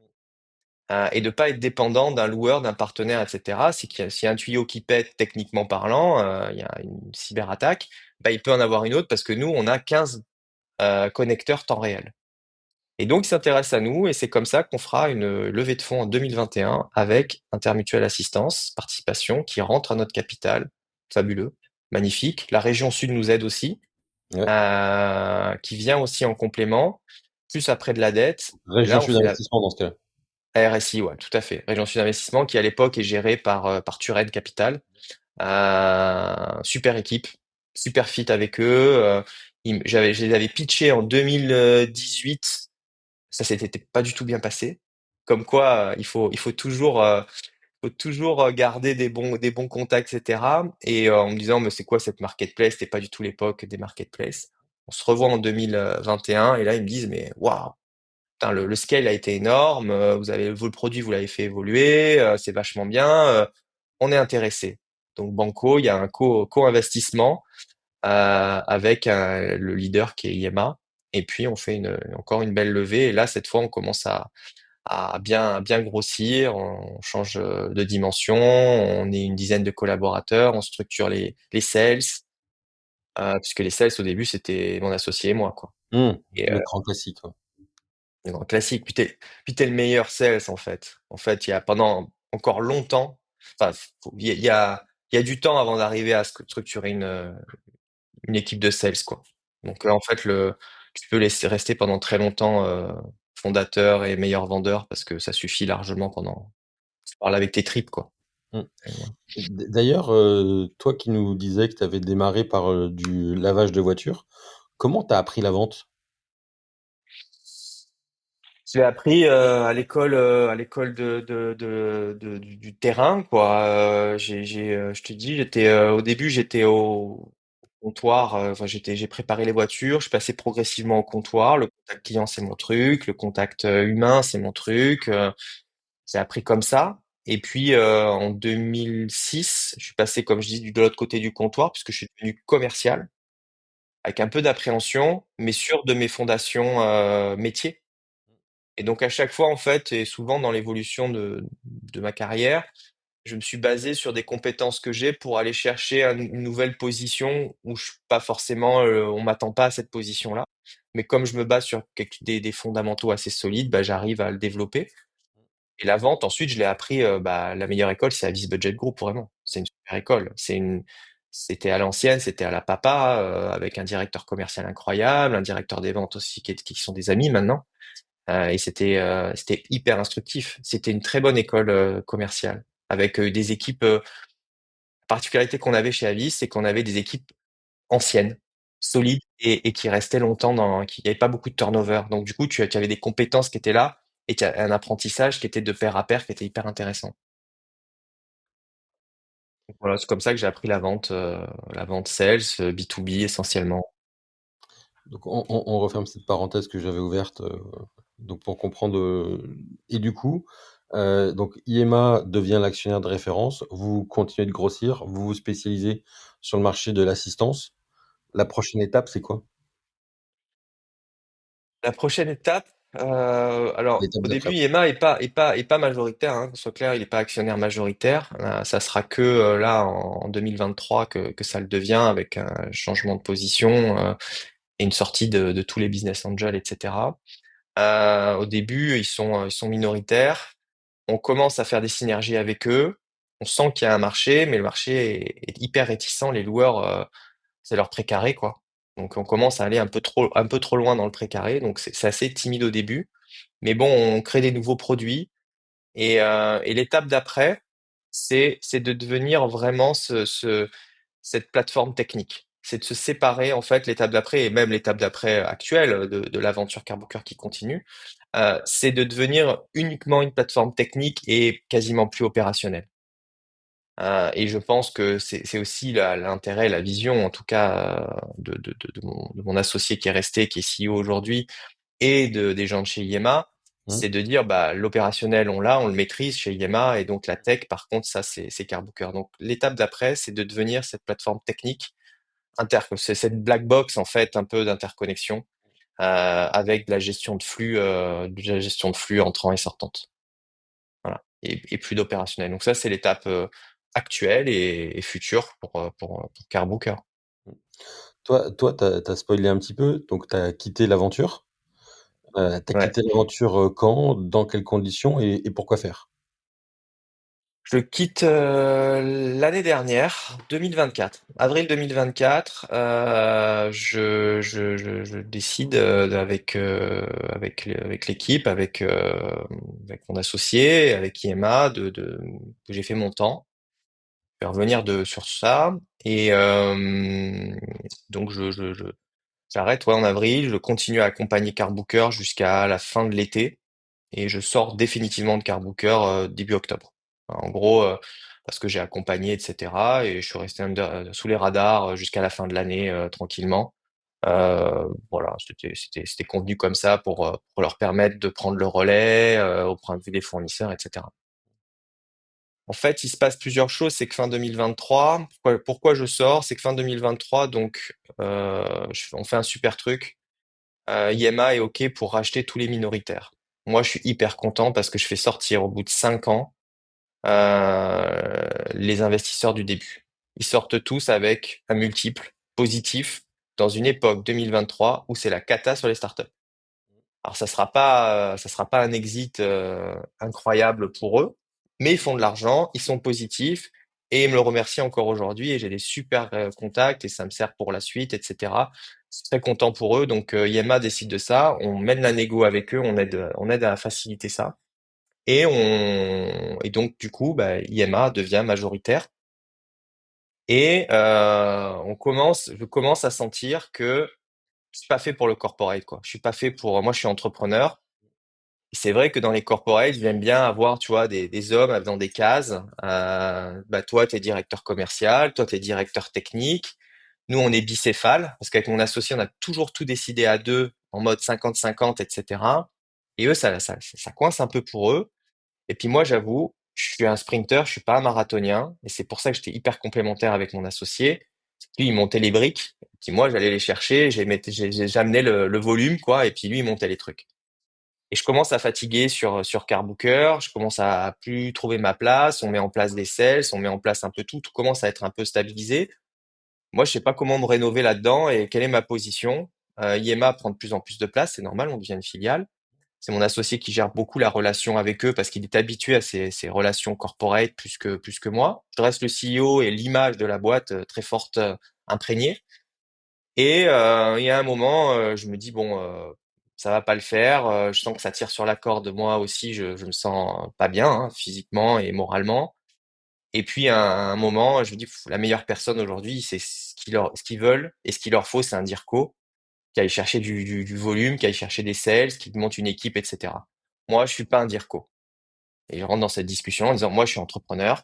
Et de pas être dépendant d'un loueur, d'un partenaire, etc. C'est qu'il y a, s'il y a un tuyau qui pète, techniquement parlant, il y a une cyberattaque, bah, il peut en avoir une autre parce que nous, on a 15 connecteurs temps réel. Et donc, il s'intéresse à nous et c'est comme ça qu'on fera une levée de fonds en 2021 avec Intermutuelle Assistance, participation, qui rentre à notre capital. Fabuleux, magnifique. La région Sud nous aide aussi, Ouais. qui vient aussi en complément, plus après de la dette. Et Région là, on Sud fait la Investissement dans ce cas-là. RSI, ouais, tout à fait. Région Sud Investissement, qui à l'époque est gérée par Turenne Capital. Super équipe, super fit avec eux. Je les avais pitchés en 2018. Ça s'était pas du tout bien passé. Comme quoi, il faut toujours garder des bons contacts, etc. Et en me disant, mais c'est quoi cette marketplace? C'était pas du tout l'époque des marketplaces. On se revoit en 2021 et là, ils me disent, mais waouh, putain, le scale a été énorme. Le produit, vous l'avez fait évoluer. C'est vachement bien. On est intéressé. Donc Banco, il y a un co-investissement avec le leader qui est IMA. Et puis on fait encore une belle levée. Et là, cette fois, on commence à bien grossir. On change de dimension. On est une dizaine de collaborateurs. On structure les sales, puisque les sales au début c'était mon associé et moi, quoi. Et Le grand classique, ouais. le grand classique. Puis t'es le meilleur sales en fait. En fait, il y a pendant encore longtemps. Enfin, il y a du temps avant d'arriver à structurer une équipe de sales, quoi. Donc, en fait, tu peux laisser rester pendant très longtemps fondateur et meilleur vendeur parce que ça suffit largement pendant. Tu parles avec tes tripes, quoi. Mmh. Et voilà. D'ailleurs, toi qui nous disais que tu avais démarré par, du lavage de voitures, comment tu as appris la vente? Je l'ai appris à l'école du terrain, quoi. Je te dis, au début, j'étais au comptoir. Enfin, j'ai préparé les voitures. Je passais progressivement au comptoir. Le contact client, c'est mon truc. Le contact humain, c'est mon truc. J'ai appris comme ça. Et puis en 2006, je suis passé, comme je dis, de l'autre côté du comptoir, puisque je suis devenu commercial, avec un peu d'appréhension, mais sûr de mes fondations métier. Et donc à chaque fois, en fait, et souvent dans l'évolution de ma carrière, je me suis basé sur des compétences que j'ai pour aller chercher une nouvelle position où je suis pas forcément, on m'attend pas à cette position-là. Mais comme je me base sur des fondamentaux assez solides, bah, j'arrive à le développer. Et la vente, ensuite, je l'ai appris, bah, la meilleure école, c'est Avis Budget Group, vraiment. C'est une super école. C'était à l'ancienne, c'était à la papa, avec un directeur commercial incroyable, un directeur des ventes aussi qui sont des amis maintenant. Et c'était hyper instructif. C'était une très bonne école commerciale avec des équipes. La particularité qu'on avait chez Avis, c'est qu'on avait des équipes anciennes, solides et qui restaient longtemps qu'il n'y avait pas beaucoup de turnover. Donc du coup, tu avais des compétences qui étaient là et un apprentissage qui était de pair à pair, qui était hyper intéressant. Donc voilà, c'est comme ça que j'ai appris la vente sales, B2B essentiellement. Donc on referme cette parenthèse que j'avais ouverte, donc pour comprendre, et du coup, donc IMA devient l'actionnaire de référence, vous continuez de grossir, vous vous spécialisez sur le marché de l'assistance. La prochaine étape, c'est quoi? La prochaine étape, alors L'étape au d'après. début, IEMA est pas majoritaire, hein, qu'on soit clair, il n'est pas actionnaire majoritaire. Ça sera que là en 2023 que ça le devient avec un changement de position et une sortie de tous les business angels, etc. Au début, ils sont minoritaires. On commence à faire des synergies avec eux. On sent qu'il y a un marché, mais le marché est hyper réticent. Les loueurs, c'est leur précaré, quoi. Donc on commence à aller un peu trop loin dans le précaré. Donc c'est assez timide au début. Mais bon, on crée des nouveaux produits. Et l'étape d'après, c'est de devenir vraiment cette plateforme technique. C'est de se séparer, en fait, l'étape d'après, et même l'étape d'après actuelle de l'aventure Carbooker qui continue, c'est de devenir uniquement une plateforme technique et quasiment plus opérationnelle. Et je pense que c'est aussi l'intérêt, la vision, en tout cas, de mon associé qui est resté, qui est CEO aujourd'hui, et des gens de chez IEMA, Mmh. c'est de dire, bah, l'opérationnel, on l'a, on le maîtrise chez IEMA, et donc la tech, par contre, ça, c'est Carbooker. Donc l'étape d'après, c'est de devenir cette plateforme technique, c'est cette black box, en fait, un peu d'interconnexion, avec de la gestion de flux entrant et sortante. Voilà. Et plus d'opérationnel. Donc ça, c'est l'étape actuelle et future pour Carbooker. Toi, t'as spoilé un petit peu, donc tu as quitté l'aventure. Tu Ouais. quitté l'aventure, quand? Dans quelles conditions et pourquoi faire? Je quitte l'année dernière, 2024, avril 2024. Je décide avec l'équipe, avec mon associé, avec IMA, que j'ai fait mon temps. Je vais revenir sur ça. Et donc j'arrête ouais, en avril. Je continue à accompagner Carbooker jusqu'à la fin de l'été et je sors définitivement de Carbooker début octobre. En gros, parce que j'ai accompagné, etc. Et je suis resté sous les radars jusqu'à la fin de l'année tranquillement. Voilà, c'était convenu comme ça pour leur permettre de prendre le relais au point de vue des fournisseurs, etc. En fait, il se passe plusieurs choses. C'est que fin 2023, pourquoi je sors? C'est que fin 2023, donc on fait un super truc. Yema est OK pour racheter tous les minoritaires. Moi, je suis hyper content parce que je fais sortir au bout de 5 ans les investisseurs du début. Ils sortent tous avec un multiple positif dans une époque 2023 où c'est la cata sur les startups. Alors ça sera pas un exit incroyable pour eux, mais ils font de l'argent, ils sont positifs et ils me le remercient encore aujourd'hui et j'ai des super contacts et ça me sert pour la suite, etc. Je suis très content pour eux. Donc Yema décide de ça, on mène la négo avec eux, on aide à faciliter ça et donc du coup bah, Yema devient majoritaire et je commence à sentir que je suis pas fait pour le corporate quoi. Je suis pas fait pour moi je suis entrepreneur. C'est vrai que dans les corporates, j'aime bien avoir, tu vois, des hommes dans des cases. Bah toi, tu es directeur commercial, toi, tu es directeur technique. Nous, on est bicéphale, parce qu'avec mon associé, on a toujours tout décidé à deux, en mode 50-50, etc. Et eux, ça coince un peu pour eux. Et puis moi, j'avoue, je suis un sprinter, je suis pas un marathonien. Et c'est pour ça que j'étais hyper complémentaire avec mon associé. Lui, il montait les briques, puis moi, j'allais les chercher, j'amenais le volume, quoi, et puis lui, il montait les trucs. Et je commence à fatiguer sur Carbooker, je commence à plus trouver ma place, on met en place des sales, on met en place un peu tout commence à être un peu stabilisé. Moi, je sais pas comment me rénover là-dedans et quelle est ma position. Yema prend de plus en plus de place, c'est normal, on devient une filiale. C'est mon associé qui gère beaucoup la relation avec eux parce qu'il est habitué à ces relations corporate plus que moi. Je reste le CEO et l'image de la boîte très forte, imprégnée. Et il y a un moment, je me dis bon, ça va pas le faire. Je sens que ça tire sur la corde. Moi aussi, je me sens pas bien hein, physiquement et moralement. Et puis à un moment, je me dis pff, la meilleure personne aujourd'hui, c'est ce qu'ils veulent et ce qu'il leur faut, c'est un dirco qui aille chercher du volume, qui aille chercher des sales, qui monte une équipe, etc. Moi, je suis pas un dirco. Et je rentre dans cette discussion en disant, moi, je suis entrepreneur,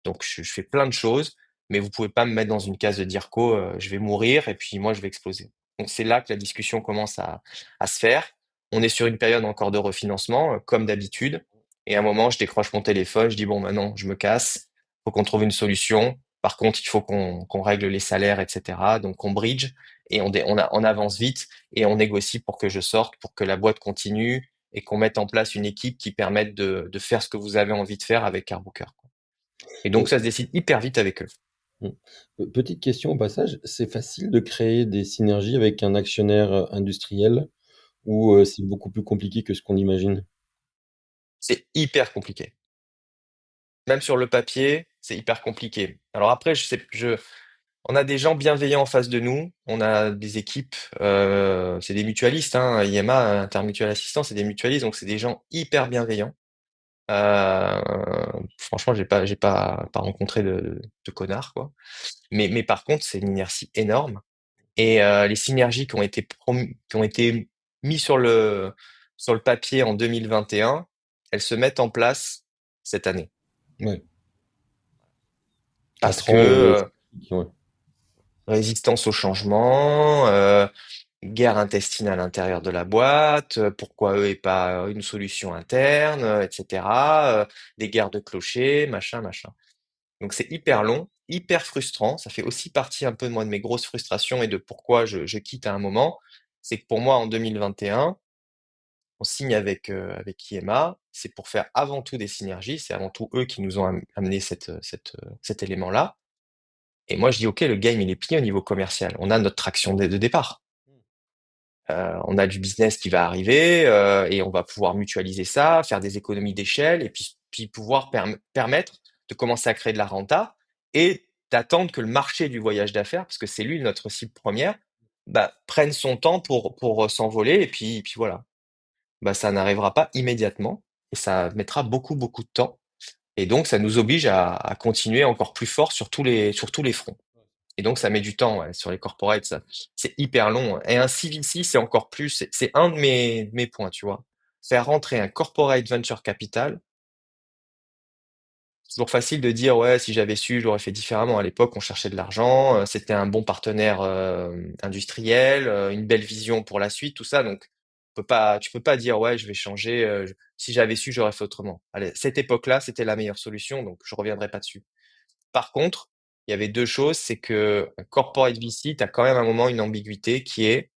donc je fais plein de choses, mais vous pouvez pas me mettre dans une case de dirco, je vais mourir et puis moi, je vais exploser. Donc c'est là que la discussion commence à se faire. On est sur une période encore de refinancement, comme d'habitude. Et à un moment, je décroche mon téléphone, je dis, bon, maintenant, je me casse, faut qu'on trouve une solution. Par contre, il faut qu'on règle les salaires, etc. Donc on bridge et on avance vite et on négocie pour que je sorte, pour que la boîte continue et qu'on mette en place une équipe qui permette de faire ce que vous avez envie de faire avec Carbooker. Et donc, Et ça se décide hyper vite avec eux. mmh, petite question au passage, c'est facile de créer des synergies avec un actionnaire, industriel ou, c'est beaucoup plus compliqué que ce qu'on imagine? C'est hyper compliqué. Même sur le papier, c'est hyper compliqué. Alors après, on a des gens bienveillants en face de nous. On a des équipes, c'est des mutualistes, hein. IMA, Intermutual Assistance, c'est des mutualistes, donc c'est des gens hyper bienveillants. Euh, Franchement, pas rencontré de connards, quoi. Mais par contre, c'est une inertie énorme. Et les synergies qui ont été mis sur le papier en 2021, elles se mettent en place cette année. Ouais, Parce 4 que ans de ouais. résistance au changement, guerre intestine à l'intérieur de la boîte, pourquoi eux et pas une solution interne, etc. Des guerres de clochers, machin, machin. Donc c'est hyper long, hyper frustrant. Ça fait aussi partie un peu de moi de mes grosses frustrations et de pourquoi je quitte à un moment. c'est que pour moi, en 2021, on signe avec IMA, c'est pour faire avant tout des synergies, c'est avant tout eux qui nous ont amené cet élément-là. Et moi, je dis, OK, le game, il est plié au niveau commercial. On a notre traction de départ. On a du business qui va arriver et on va pouvoir mutualiser ça, faire des économies d'échelle et puis pouvoir permettre de commencer à créer de la renta et d'attendre que le marché du voyage d'affaires, parce que c'est lui notre cible première, bah, prenne son temps pour s'envoler et puis voilà. Bah, ça n'arrivera pas immédiatement et ça mettra beaucoup, beaucoup de temps. Et donc, ça nous oblige à continuer encore plus fort sur tous les fronts. Et donc, ça met du temps, ouais, sur les corporates, ça, c'est hyper long. Et un CVC, c'est encore plus, c'est un de mes points, tu vois. Faire rentrer un corporate venture capital, c'est toujours facile de dire, ouais, si j'avais su, j'aurais fait différemment. À l'époque, on cherchait de l'argent, c'était un bon partenaire industriel, une belle vision pour la suite, tout ça. Donc, tu peux pas dire, ouais, je vais changer. Si j'avais su, j'aurais fait autrement. Allez, cette époque-là, c'était la meilleure solution, donc je reviendrai pas dessus. Par contre, il y avait deux choses, c'est que un corporate VC, tu as quand même un moment une ambiguïté qui est,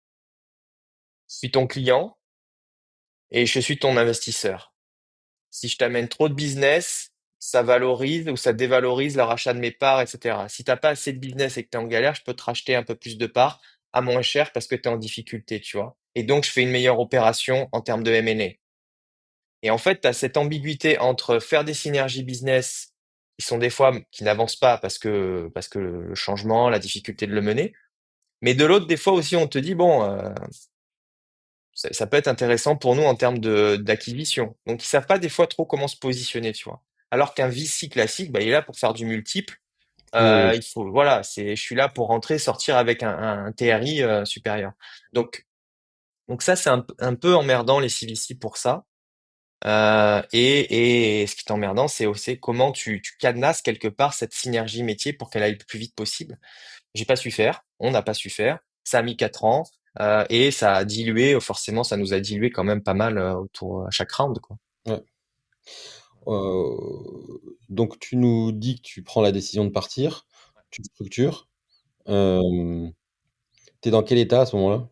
je suis ton client et je suis ton investisseur. Si je t'amène trop de business, ça valorise ou ça dévalorise le rachat de mes parts, etc. Si t'as pas assez de business et que tu es en galère, je peux te racheter un peu plus de parts à moins cher parce que tu es en difficulté, tu vois. Et donc, je fais une meilleure opération en termes de M&A. Et en fait, tu as cette ambiguïté entre faire des synergies business qui sont des fois qui n'avancent pas parce que le changement, la difficulté de le mener. Mais de l'autre, des fois aussi, on te dit bon, ça peut être intéressant pour nous en termes de d'acquisition. Donc ils savent pas des fois trop comment se positionner, tu vois. Alors qu'un VC classique, bah, il est là pour faire du multiple. Oui, oui. Il faut, voilà, je suis là pour rentrer, sortir avec un TRI supérieur. Donc, donc ça, c'est un peu emmerdant les CVC pour ça. Et ce qui est emmerdant, c'est aussi comment tu cadenasses quelque part cette synergie métier pour qu'elle aille le plus vite possible. J'ai pas su faire, on n'a pas su faire. Ça a mis 4 ans et ça a dilué, forcément, ça nous a dilué quand même pas mal autour à chaque round, quoi. Ouais. Donc tu nous dis que tu prends la décision de partir, tu structures. Tu dans quel état à ce moment-là?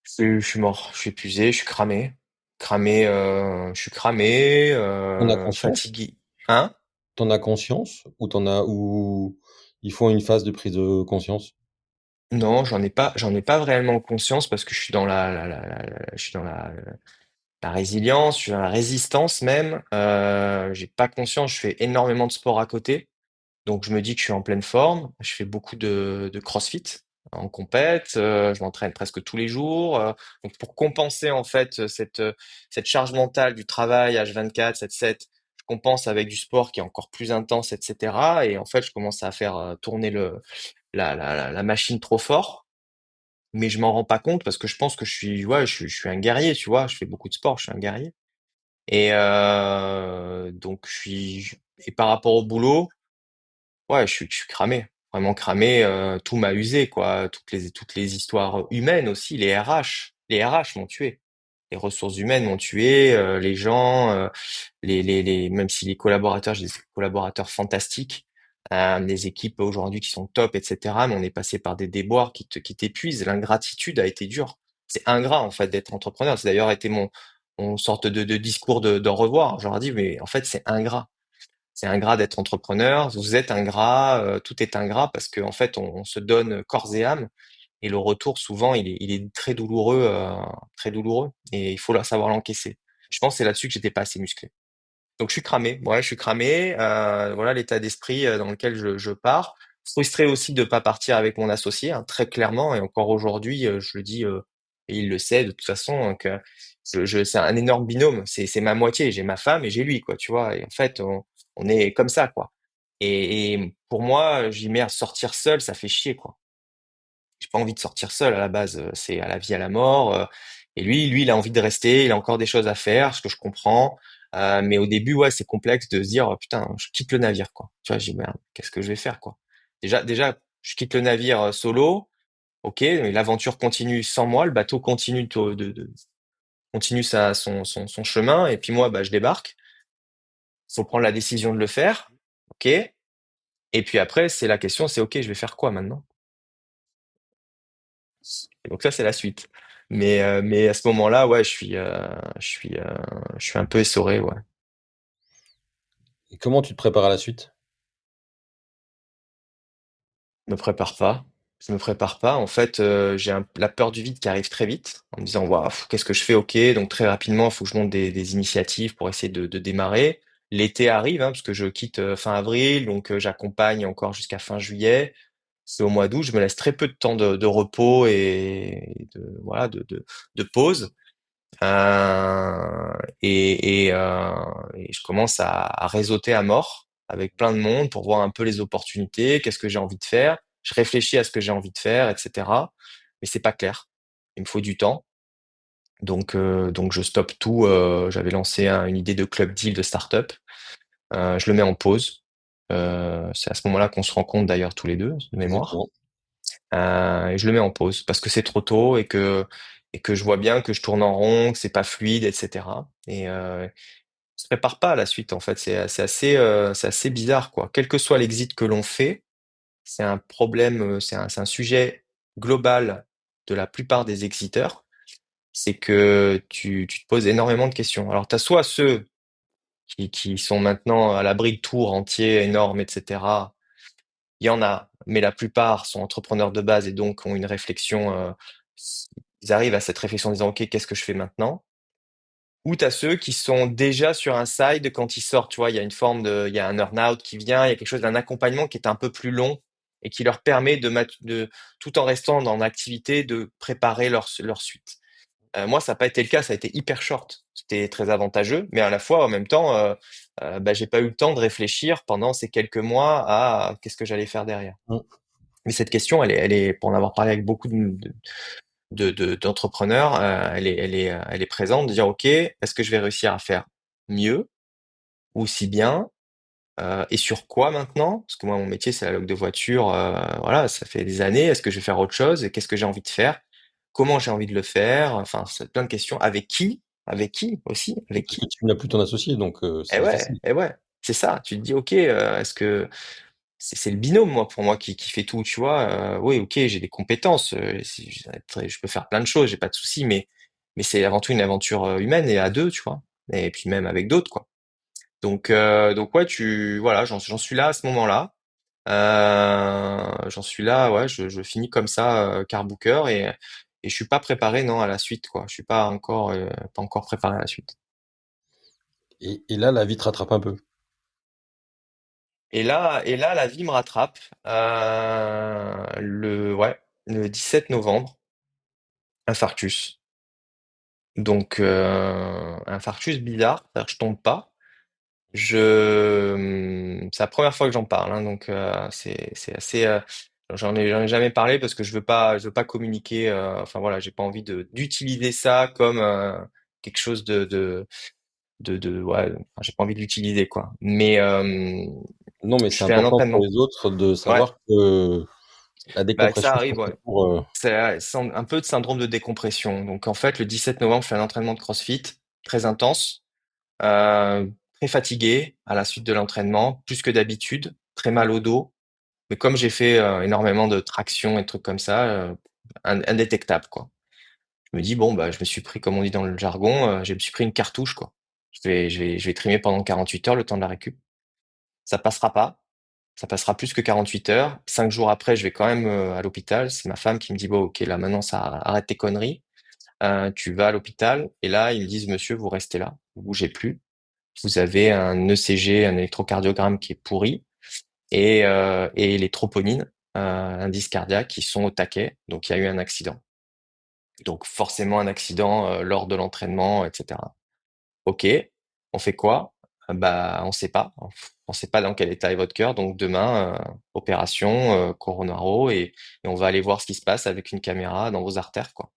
Je suis mort, je suis épuisé, je suis cramé, cramé, je suis cramé, T'en as conscience? fatigué. Hein? T'en as conscience? Ou il faut une phase de prise de conscience? Non, j'en ai pas réellement conscience parce que je suis dans je suis dans la résilience, je suis dans la résistance même. J'ai pas conscience, je fais énormément de sport à côté. Donc je me dis que je suis en pleine forme. Je fais beaucoup de CrossFit en compète. Je m'entraîne presque tous les jours. Donc pour compenser en fait cette charge mentale du travail H24, 7-7, je compense avec du sport qui est encore plus intense, etc. Et en fait, je commence à faire tourner la machine trop fort. Mais je m'en rends pas compte parce que je pense que je suis un guerrier, tu vois. Je fais beaucoup de sport, je suis un guerrier. Et donc et par rapport au boulot. Ouais, je suis cramé, vraiment cramé. Tout m'a usé, quoi. Toutes les histoires humaines aussi. Les RH m'ont tué. Les ressources humaines m'ont tué. Les gens, même si les collaborateurs, j'ai des collaborateurs fantastiques, des équipes aujourd'hui qui sont top, etc. Mais on est passé par des déboires qui t'épuisent. L'ingratitude a été dure. C'est ingrat en fait d'être entrepreneur. C'est d'ailleurs été mon sorte de discours d'au revoir. Je leur ai dit, mais en fait, c'est ingrat. C'est ingrat d'être entrepreneur, vous êtes ingrat, tout est ingrat parce qu'en fait on se donne corps et âme et le retour souvent il est très douloureux et il faut savoir l'encaisser. Je pense que c'est là-dessus que j'étais pas assez musclé. Donc je suis cramé, ouais, je suis cramé. Voilà l'état d'esprit dans lequel je pars. Frustré aussi de pas partir avec mon associé, hein, très clairement. Et encore aujourd'hui, je le dis, et il le sait de toute façon. Donc, c'est un énorme binôme. C'est ma moitié. J'ai ma femme et j'ai lui, quoi. Tu vois. Et en fait, on est comme ça, quoi. Et pour moi, j'y mets à sortir seul, ça fait chier, quoi. J'ai pas envie de sortir seul à la base. C'est à la vie à la mort. Et lui, il a envie de rester. Il a encore des choses à faire, ce que je comprends. Mais au début, ouais, c'est complexe de se dire, oh, putain, je quitte le navire, quoi. Tu vois, j'ai dit, merde, qu'est-ce que je vais faire, quoi. Déjà, je quitte le navire solo. Ok, mais l'aventure continue sans moi. Le bateau continue continue son chemin. Et puis moi, bah, je débarque. Faut prendre la décision de le faire. Ok. Et puis après, c'est la question, c'est ok, je vais faire quoi maintenant? Donc ça, c'est la suite. Mais à ce moment-là, ouais, je suis, euh, je suis un peu essoré, ouais. Et comment tu te prépares à la suite? Je me prépare pas. Je me prépare pas. En fait, la peur du vide qui arrive très vite, en me disant, waouh, qu'est-ce que je fais? Ok, donc très rapidement, il faut que je monte des initiatives pour essayer de démarrer. L'été arrive, hein, parce que je quitte fin avril, donc j'accompagne encore jusqu'à fin juillet. C'est au mois d'août, je me laisse très peu de temps de repos et voilà, de pause. Euh, et je commence à réseauter à mort avec plein de monde pour voir un peu les opportunités, qu'est-ce que j'ai envie de faire. Je réfléchis à ce que j'ai envie de faire, etc. Mais c'est pas clair. Il me faut du temps. Donc je stoppe tout. J'avais lancé une idée de club deal de start-up. Je le mets en pause. C'est à ce moment-là qu'on se rend compte d'ailleurs tous les deux de mémoire. Exactement. Et je le mets en pause parce que c'est trop tôt et que je vois bien que je tourne en rond, que c'est pas fluide, etc. On se prépare pas à la suite en fait. C'est assez bizarre quoi. Quel que soit l'exit que l'on fait, c'est un problème, c'est un sujet global de la plupart des exiteurs. C'est que tu te poses énormément de questions. Alors tu as soit ceux qui sont maintenant à l'abri de tours entiers, énormes, etc. Il y en a, mais la plupart sont entrepreneurs de base et donc ont une réflexion. Ils arrivent à cette réflexion en disant, OK, qu'est-ce que je fais maintenant? Ou tu as ceux qui sont déjà sur un side quand ils sortent, tu vois, il y a une forme il y a un earn-out qui vient, il y a quelque chose d'un accompagnement qui est un peu plus long et qui leur permet tout en restant dans l'activité, de préparer leur suite. Moi, ça n'a pas été le cas, ça a été hyper short. C'était très avantageux, mais à la fois, en même temps, bah, j'ai pas eu le temps de réfléchir pendant ces quelques mois à qu'est-ce que j'allais faire derrière. Mmh. Mais cette question, elle est, pour en avoir parlé avec beaucoup d'entrepreneurs, elle est présente, de dire, OK, est-ce que je vais réussir à faire mieux, aussi bien, et sur quoi maintenant? Parce que moi, mon métier, c'est la log de voiture, voilà, ça fait des années. Est-ce que je vais faire autre chose? Et qu'est-ce que j'ai envie de faire? Comment j'ai envie de le faire? Enfin, c'est plein de questions. Avec qui? Avec qui aussi? Avec Parce que qui? tu n'as plus ton associé, donc c'est difficile. Eh ouais, c'est ça. Tu te dis, OK, est-ce que c'est le binôme, moi, pour moi, qui fait tout, tu vois. Oui, ok, j'ai des compétences, je peux faire plein de choses, j'ai pas de souci, mais c'est avant tout une aventure humaine et à deux, tu vois. Et puis même avec d'autres, quoi. Donc ouais, voilà, j'en suis là à ce moment-là. J'en suis là, ouais, je finis comme ça, car booker et je suis pas préparé, non, à la suite, quoi. Je suis pas encore préparé à la suite. Et là, la vie te rattrape un peu. Et là, la vie me rattrape. Ouais, le 17 novembre, infarctus. Donc, infarctus bizarre, c'est-à-dire que je tombe pas. C'est la première fois que j'en parle, hein, donc c'est assez. J'en ai jamais parlé parce que je veux pas communiquer. Enfin voilà, j'ai pas envie d'utiliser ça comme quelque chose ouais. Enfin, j'ai pas envie de l'utiliser quoi. Non, mais Je c'est fais un important pour entraînement. les autres de Ouais, savoir que la bah que ça décompression, arrive, c'est ouais. pour, C'est un peu de syndrome de décompression. Donc en fait, le 17 novembre, je fais un entraînement de CrossFit très intense, euh, très fatigué à la suite de l'entraînement, plus que d'habitude, très mal au dos. Mais comme j'ai fait énormément de traction et de trucs comme ça, indétectable quoi. Je me dis bon bah je me suis pris, comme on dit dans le jargon, je me suis pris une cartouche quoi. Je vais trimer pendant 48 heures le temps de la récup. Ça passera pas. Ça passera plus que 48 heures. 5 jours après, je vais quand même à l'hôpital. C'est ma femme qui me dit, bon, ok, là maintenant, ça arrête tes conneries. Tu vas à l'hôpital et là, ils me disent, monsieur, vous restez là, vous bougez plus. Vous avez un ECG, un électrocardiogramme qui est pourri et les troponines, indice cardiaque, qui sont au taquet. Donc, il y a eu un accident. Donc, forcément, un accident lors de l'entraînement, etc. Ok, on fait quoi? Bah, on sait pas. On sait pas dans quel état est votre cœur. Donc demain, opération, coronaro et on va aller voir ce qui se passe avec une caméra dans vos artères, quoi.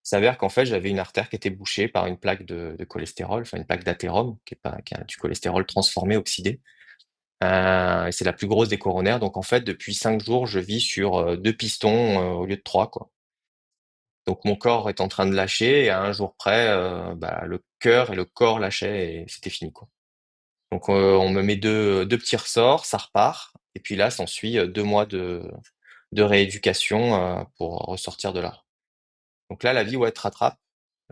Il s'avère qu'en fait, j'avais une artère qui était bouchée par une plaque de cholestérol, enfin une plaque d'athérome, qui est du cholestérol transformé, oxydé. Et c'est la plus grosse des coronaires. Donc en fait, depuis 5 jours, je vis sur deux pistons au lieu de trois, quoi. Donc mon corps est en train de lâcher et à un jour près, bah, le cœur et le corps lâchaient et c'était fini, quoi. Donc on me met deux petits ressorts, ça repart. Et puis là, s'ensuit 2 mois de rééducation pour ressortir de là. Donc là, la vie, ouais, te rattrape.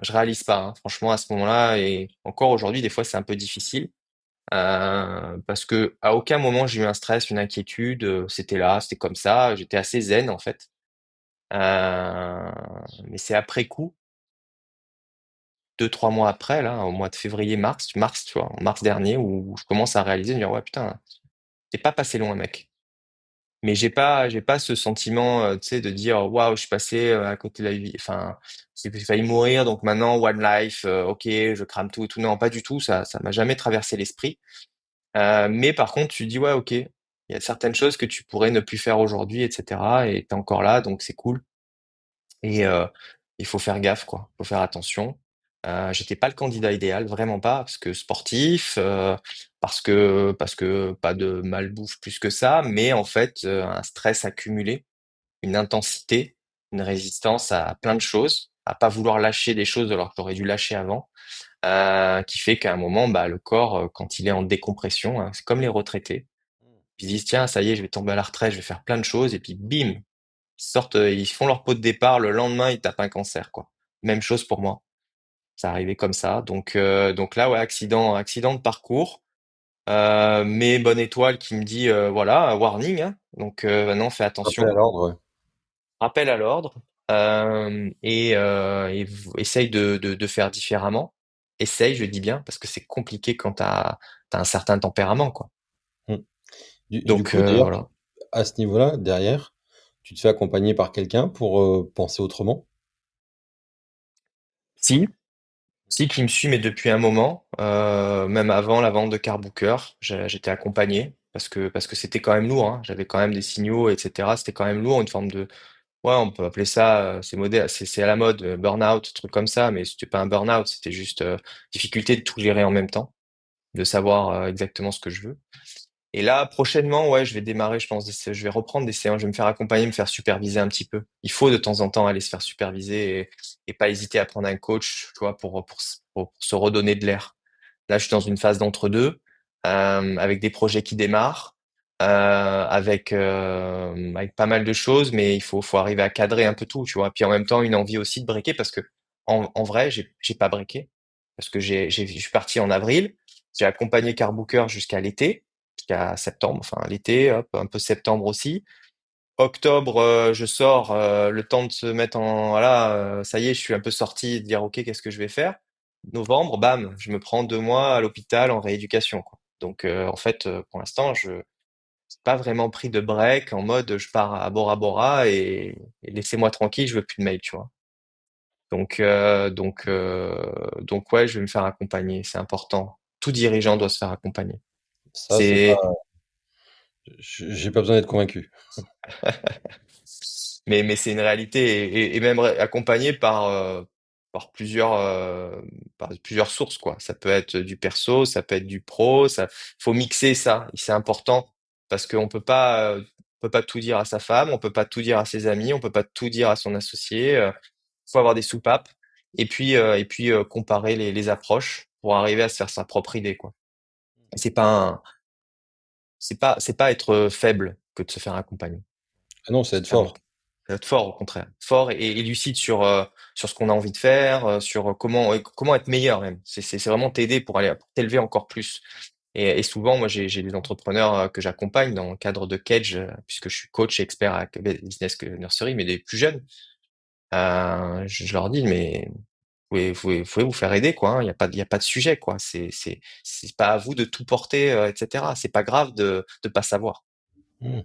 Je réalise pas, hein, franchement, à ce moment-là, et encore aujourd'hui, des fois, c'est un peu difficile. Parce que à aucun moment j'ai eu un stress, une inquiétude. C'était là, c'était comme ça. J'étais assez zen en fait. Euh, mais c'est après coup, 2, 3 mois après, là, au mois de février, mars, tu vois, en mars dernier, où je commence à réaliser, de me dire ouais putain, t'es pas passé loin, mec. Mais j'ai pas ce sentiment, tu sais, de dire waouh, je suis passé à côté de la vie. Enfin, j'ai failli mourir, donc maintenant one life, ok, je crame tout et tout. Non, pas du tout. Ça m'a jamais traversé l'esprit. Mais par contre, tu dis ouais, ok, il y a certaines choses que tu pourrais ne plus faire aujourd'hui, etc. Et t'es encore là, donc c'est cool. Et il faut faire gaffe, quoi. Il faut faire attention. J'étais pas le candidat idéal, vraiment pas, parce que sportif, parce que pas de malbouffe plus que ça, mais en fait un stress accumulé, une intensité, une résistance à plein de choses, à pas vouloir lâcher des choses alors que j'aurais dû lâcher avant, qui fait qu'à un moment, bah, le corps, quand il est en décompression, hein, c'est comme les retraités. Ils se disent, tiens, ça y est, je vais tomber à la retraite, je vais faire plein de choses, et puis bim, ils sortent, ils font leur pot de départ, le lendemain, ils tapent un cancer, quoi. Même chose pour moi. Ça arrivait comme ça. Donc là, ouais, accident de parcours. Mais bonne étoile qui me dit, voilà, warning, hein. Donc maintenant, fais Rappel à attention. l'ordre, ouais. Rappel à l'ordre. Essaye de faire différemment. Essaye, je dis bien, parce que c'est compliqué quand t'as un certain tempérament, quoi. Mmh. Du Donc coup, d'ailleurs, voilà. à ce niveau-là, derrière, tu te fais accompagner par quelqu'un pour penser autrement? Si, si qui me suit, mais depuis un moment, même avant la vente de Carbooker, j'étais accompagné parce que c'était quand même lourd, hein. J'avais quand même des signaux, etc. C'était quand même lourd, une forme de, ouais, on peut appeler ça, c'est moderne, c'est à la mode, burn-out, truc comme ça, mais c'était pas un burn-out, c'était juste difficulté de tout gérer en même temps, de savoir exactement ce que je veux. Et là, prochainement, ouais, je vais démarrer, je pense, je vais reprendre des séances, je vais me faire accompagner, me faire superviser un petit peu. Il faut de temps en temps aller se faire superviser et pas hésiter à prendre un coach, tu vois, pour se redonner de l'air. Là, je suis dans une phase d'entre-deux, avec des projets qui démarrent, avec pas mal de choses, mais il faut arriver à cadrer un peu tout, tu vois. Puis en même temps, une envie aussi de breaker parce que en vrai, j'ai pas breaké parce que je suis parti en avril, j'ai accompagné Carbooker jusqu'à l'été, jusqu'à septembre, enfin l'été, hop, un peu septembre aussi. Octobre, je sors, le temps de se mettre en voilà, ça y est, je suis un peu sorti, de dire ok, qu'est-ce que je vais faire? Novembre, bam, je me prends 2 mois à l'hôpital en rééducation, quoi. Donc en fait, pour l'instant, je n'ai pas vraiment pris de break en mode je pars à Bora Bora et laissez-moi tranquille, je veux plus de mail, tu vois. Donc ouais, je vais me faire accompagner, c'est important. Tout dirigeant doit se faire accompagner. Ça, c'est pas. C'est J'ai pas besoin d'être convaincu. mais c'est une réalité et même accompagné par plusieurs sources quoi. Ça peut être du perso, ça peut être du pro, ça faut mixer ça. Et c'est important parce qu'on peut pas tout dire à sa femme, on peut pas tout dire à ses amis, on peut pas tout dire à son associé. Faut avoir des soupapes et puis comparer les approches pour arriver à se faire sa propre idée quoi. Et c'est pas être faible que de se faire accompagner. Ah non, c'est C'est être vraiment fort. être fort au contraire, fort et lucide sur ce qu'on a envie de faire, sur comment être meilleur même. C'est vraiment t'aider pour t'élever encore plus. Et souvent, moi, j'ai des entrepreneurs que j'accompagne dans le cadre de Cage, puisque je suis coach et expert à Business Nursery, mais des plus jeunes. Je leur dis, mais vous pouvez vous faire aider, quoi. Hein. Il y a pas de sujet, quoi. C'est pas à vous de tout porter, etc. C'est pas grave de pas savoir. Mmh.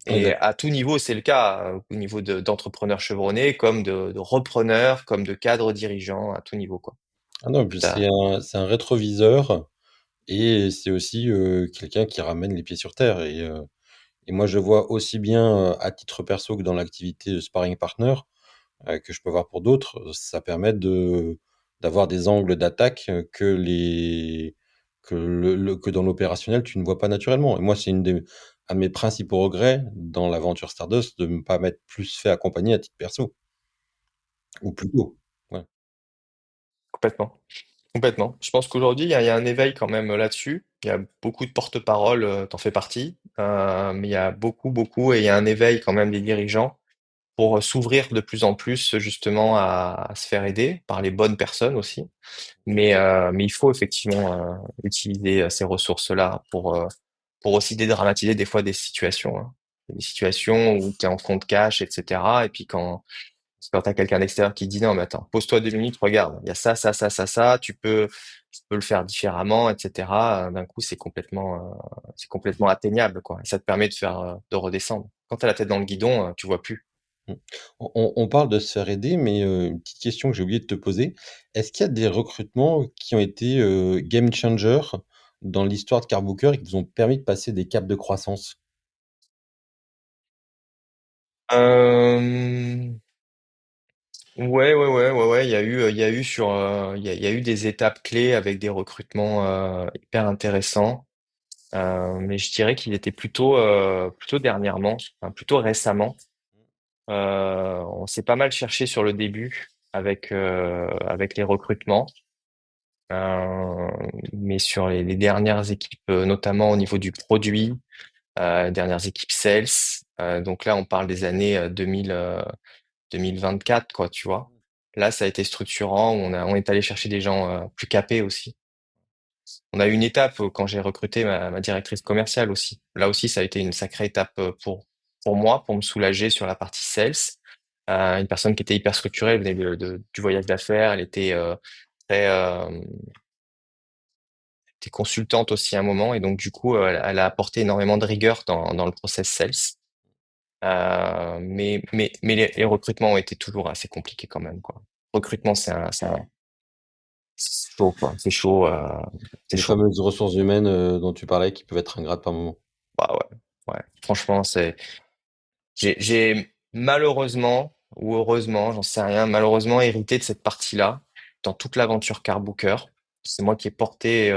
Ouais, Et d'accord. à tout niveau, c'est le cas, au niveau d'entrepreneurs chevronnés, comme de repreneurs, comme de cadres dirigeants, à tout niveau, quoi. Ah non, puis T'as- c'est un rétroviseur et c'est aussi quelqu'un qui ramène les pieds sur terre. Et moi, je vois aussi bien à titre perso que dans l'activité de sparring partner que je peux avoir pour d'autres, ça permet d'avoir des angles d'attaque que dans l'opérationnel, tu ne vois pas naturellement. Et moi, c'est un de mes principaux regrets dans l'aventure Stardust de ne pas m'être plus fait accompagner à titre perso, ou plus tôt. Ouais. Complètement. Complètement. Je pense qu'aujourd'hui, il y a un éveil quand même là-dessus. Il y a beaucoup de porte-parole, t'en fais partie, mais il y a beaucoup, beaucoup, et il y a un éveil quand même des dirigeants pour s'ouvrir de plus en plus justement à se faire aider par les bonnes personnes aussi. Mais il faut effectivement utiliser ces ressources-là pour aussi dédramatiser des fois des situations, hein. Des situations où tu es en compte cash, etc. Et puis quand tu as quelqu'un d'extérieur qui dit non, mais attends, pose-toi 2 minutes, regarde, il y a ça, ça, ça, ça, ça, tu peux le faire différemment, etc. D'un coup, c'est complètement atteignable, quoi. Et ça te permet de redescendre. Quand tu as la tête dans le guidon, tu vois plus. Mmh. On parle de se faire aider, mais une petite question que j'ai oublié de te poser. Est-ce qu'il y a des recrutements qui ont été, game changer dans l'histoire de Carbooker et qui vous ont permis de passer des caps de croissance? Euh, ouais. Il y a eu des étapes clés avec des recrutements hyper intéressants. Mais je dirais qu'il était plutôt dernièrement, enfin, plutôt récemment. On s'est pas mal cherché sur le début avec les recrutements. Euh, mais sur les dernières équipes, notamment au niveau du produit, dernières équipes sales. Donc là, on parle des années 2024, quoi, tu vois. Là, ça a été structurant. On est allé chercher des gens plus capés aussi. On a eu une étape quand j'ai recruté ma directrice commerciale aussi. Là aussi, ça a été une sacrée étape pour moi, pour me soulager sur la partie sales. Une personne qui était hyper structurée, elle venait du voyage d'affaires, elle était très, était consultante aussi à un moment, et donc du coup, elle a apporté énormément de rigueur dans le process sales. Mais les recrutements ont été toujours assez compliqués quand même, quoi. Recrutement, c'est chaud, quoi. C'est chaud, c'est Les chaud. fameuses ressources humaines, dont tu parlais qui peuvent être ingrates par moment. Bah ouais, ouais. Franchement, j'ai malheureusement ou heureusement, j'en sais rien, malheureusement hérité de cette partie-là dans toute l'aventure Carbooker. C'est moi qui ai porté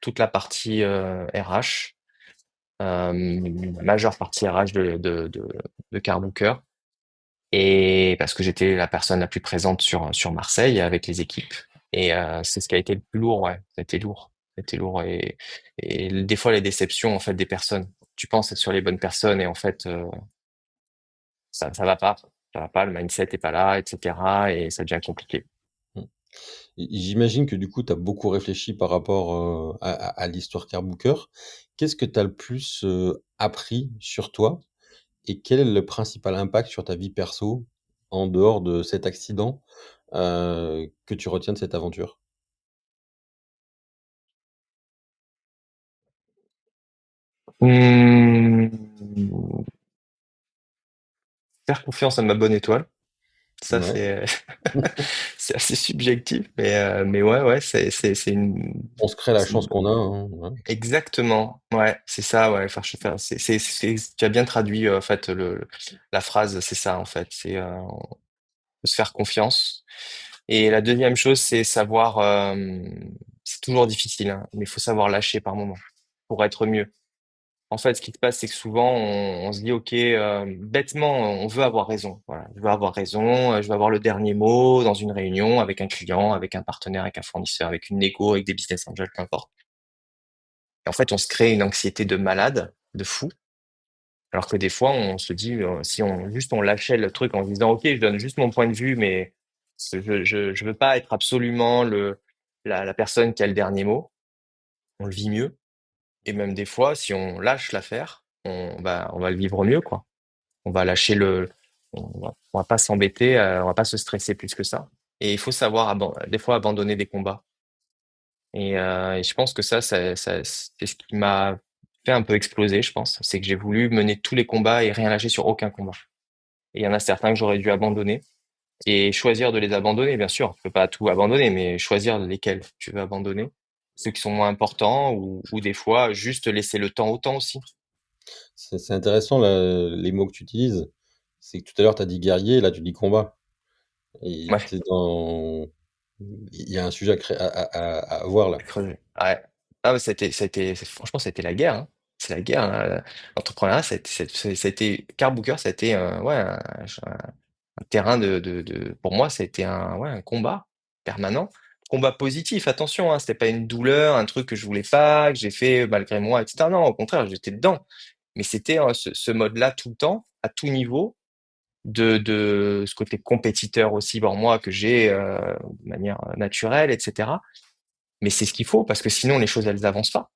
toute la partie RH, la majeure partie RH de Carbooker. Et parce que j'étais la personne la plus présente sur Marseille avec les équipes. Et c'est ce qui a été le plus lourd, ouais. Ça a été lourd. Ça a été lourd. Et des fois, les déceptions, en fait, des personnes. Tu penses être sur les bonnes personnes et en fait, ça va pas. Ça va pas, le mindset est pas là, etc. Et ça devient compliqué. Mmh. Et j'imagine que du coup, tu as beaucoup réfléchi par rapport, à l'histoire Carbooker. Qu'est-ce que tu as le plus, appris sur toi et quel est le principal impact sur ta vie perso, en dehors de cet accident, que tu retiens de cette aventure? Hum, Faire confiance à ma bonne étoile. Ça, Ouais, c'est c'est assez subjectif, mais ouais, c'est une. on se crée la chance qu'on a, hein, ouais. Exactement, ouais, c'est ça, ouais. Tu as bien traduit en fait la phrase, c'est ça en fait. Faut se faire confiance. Et la deuxième chose, c'est savoir. C'est toujours difficile, hein, mais il faut savoir lâcher par moment pour être mieux. En fait, ce qui se passe, c'est que souvent, on se dit, OK, bêtement, on veut avoir raison. Voilà, je veux avoir raison, je veux avoir le dernier mot dans une réunion avec un client, avec un partenaire, avec un fournisseur, avec une négo, avec des business angels, peu importe. Et en fait, on se crée une anxiété de malade, de fou, alors que des fois, on se dit, si on lâchait le truc en se disant, OK, je donne juste mon point de vue, mais je veux pas être absolument la personne qui a le dernier mot, on le vit mieux. Et même des fois, si on lâche l'affaire, on va le vivre mieux, quoi. On va lâcher on va pas s'embêter, on va pas se stresser plus que ça. Et il faut savoir des fois abandonner des combats. Et je pense que c'est ce qui m'a fait un peu exploser, je pense. C'est que j'ai voulu mener tous les combats et rien lâcher sur aucun combat. Et il y en a certains que j'aurais dû abandonner et choisir de les abandonner, bien sûr. Tu peux pas tout abandonner, mais choisir lesquels tu veux abandonner. Ceux qui sont moins importants ou des fois juste laisser le temps au temps aussi. C'est intéressant là, les mots que tu utilises. C'est que tout à l'heure tu as dit guerrier, là tu dis combat et Ouais. tu dans il y a un sujet à cré à voir là. Creuser. Ouais. Ah, mais franchement, ça a été la guerre, hein. C'est la guerre, hein. L'entrepreneuriat, ça a été, Carbooker, ça a été, ouais, un terrain pour moi, ça a été un combat permanent. Combat positif, attention, hein. C'était pas une douleur, un truc que je voulais pas, que j'ai fait malgré moi, etc. Non, au contraire, j'étais dedans. Mais c'était ce mode-là tout le temps, à tout niveau, de ce côté compétiteur aussi en moi que j'ai de manière naturelle, etc. Mais c'est ce qu'il faut parce que sinon les choses elles avancent pas.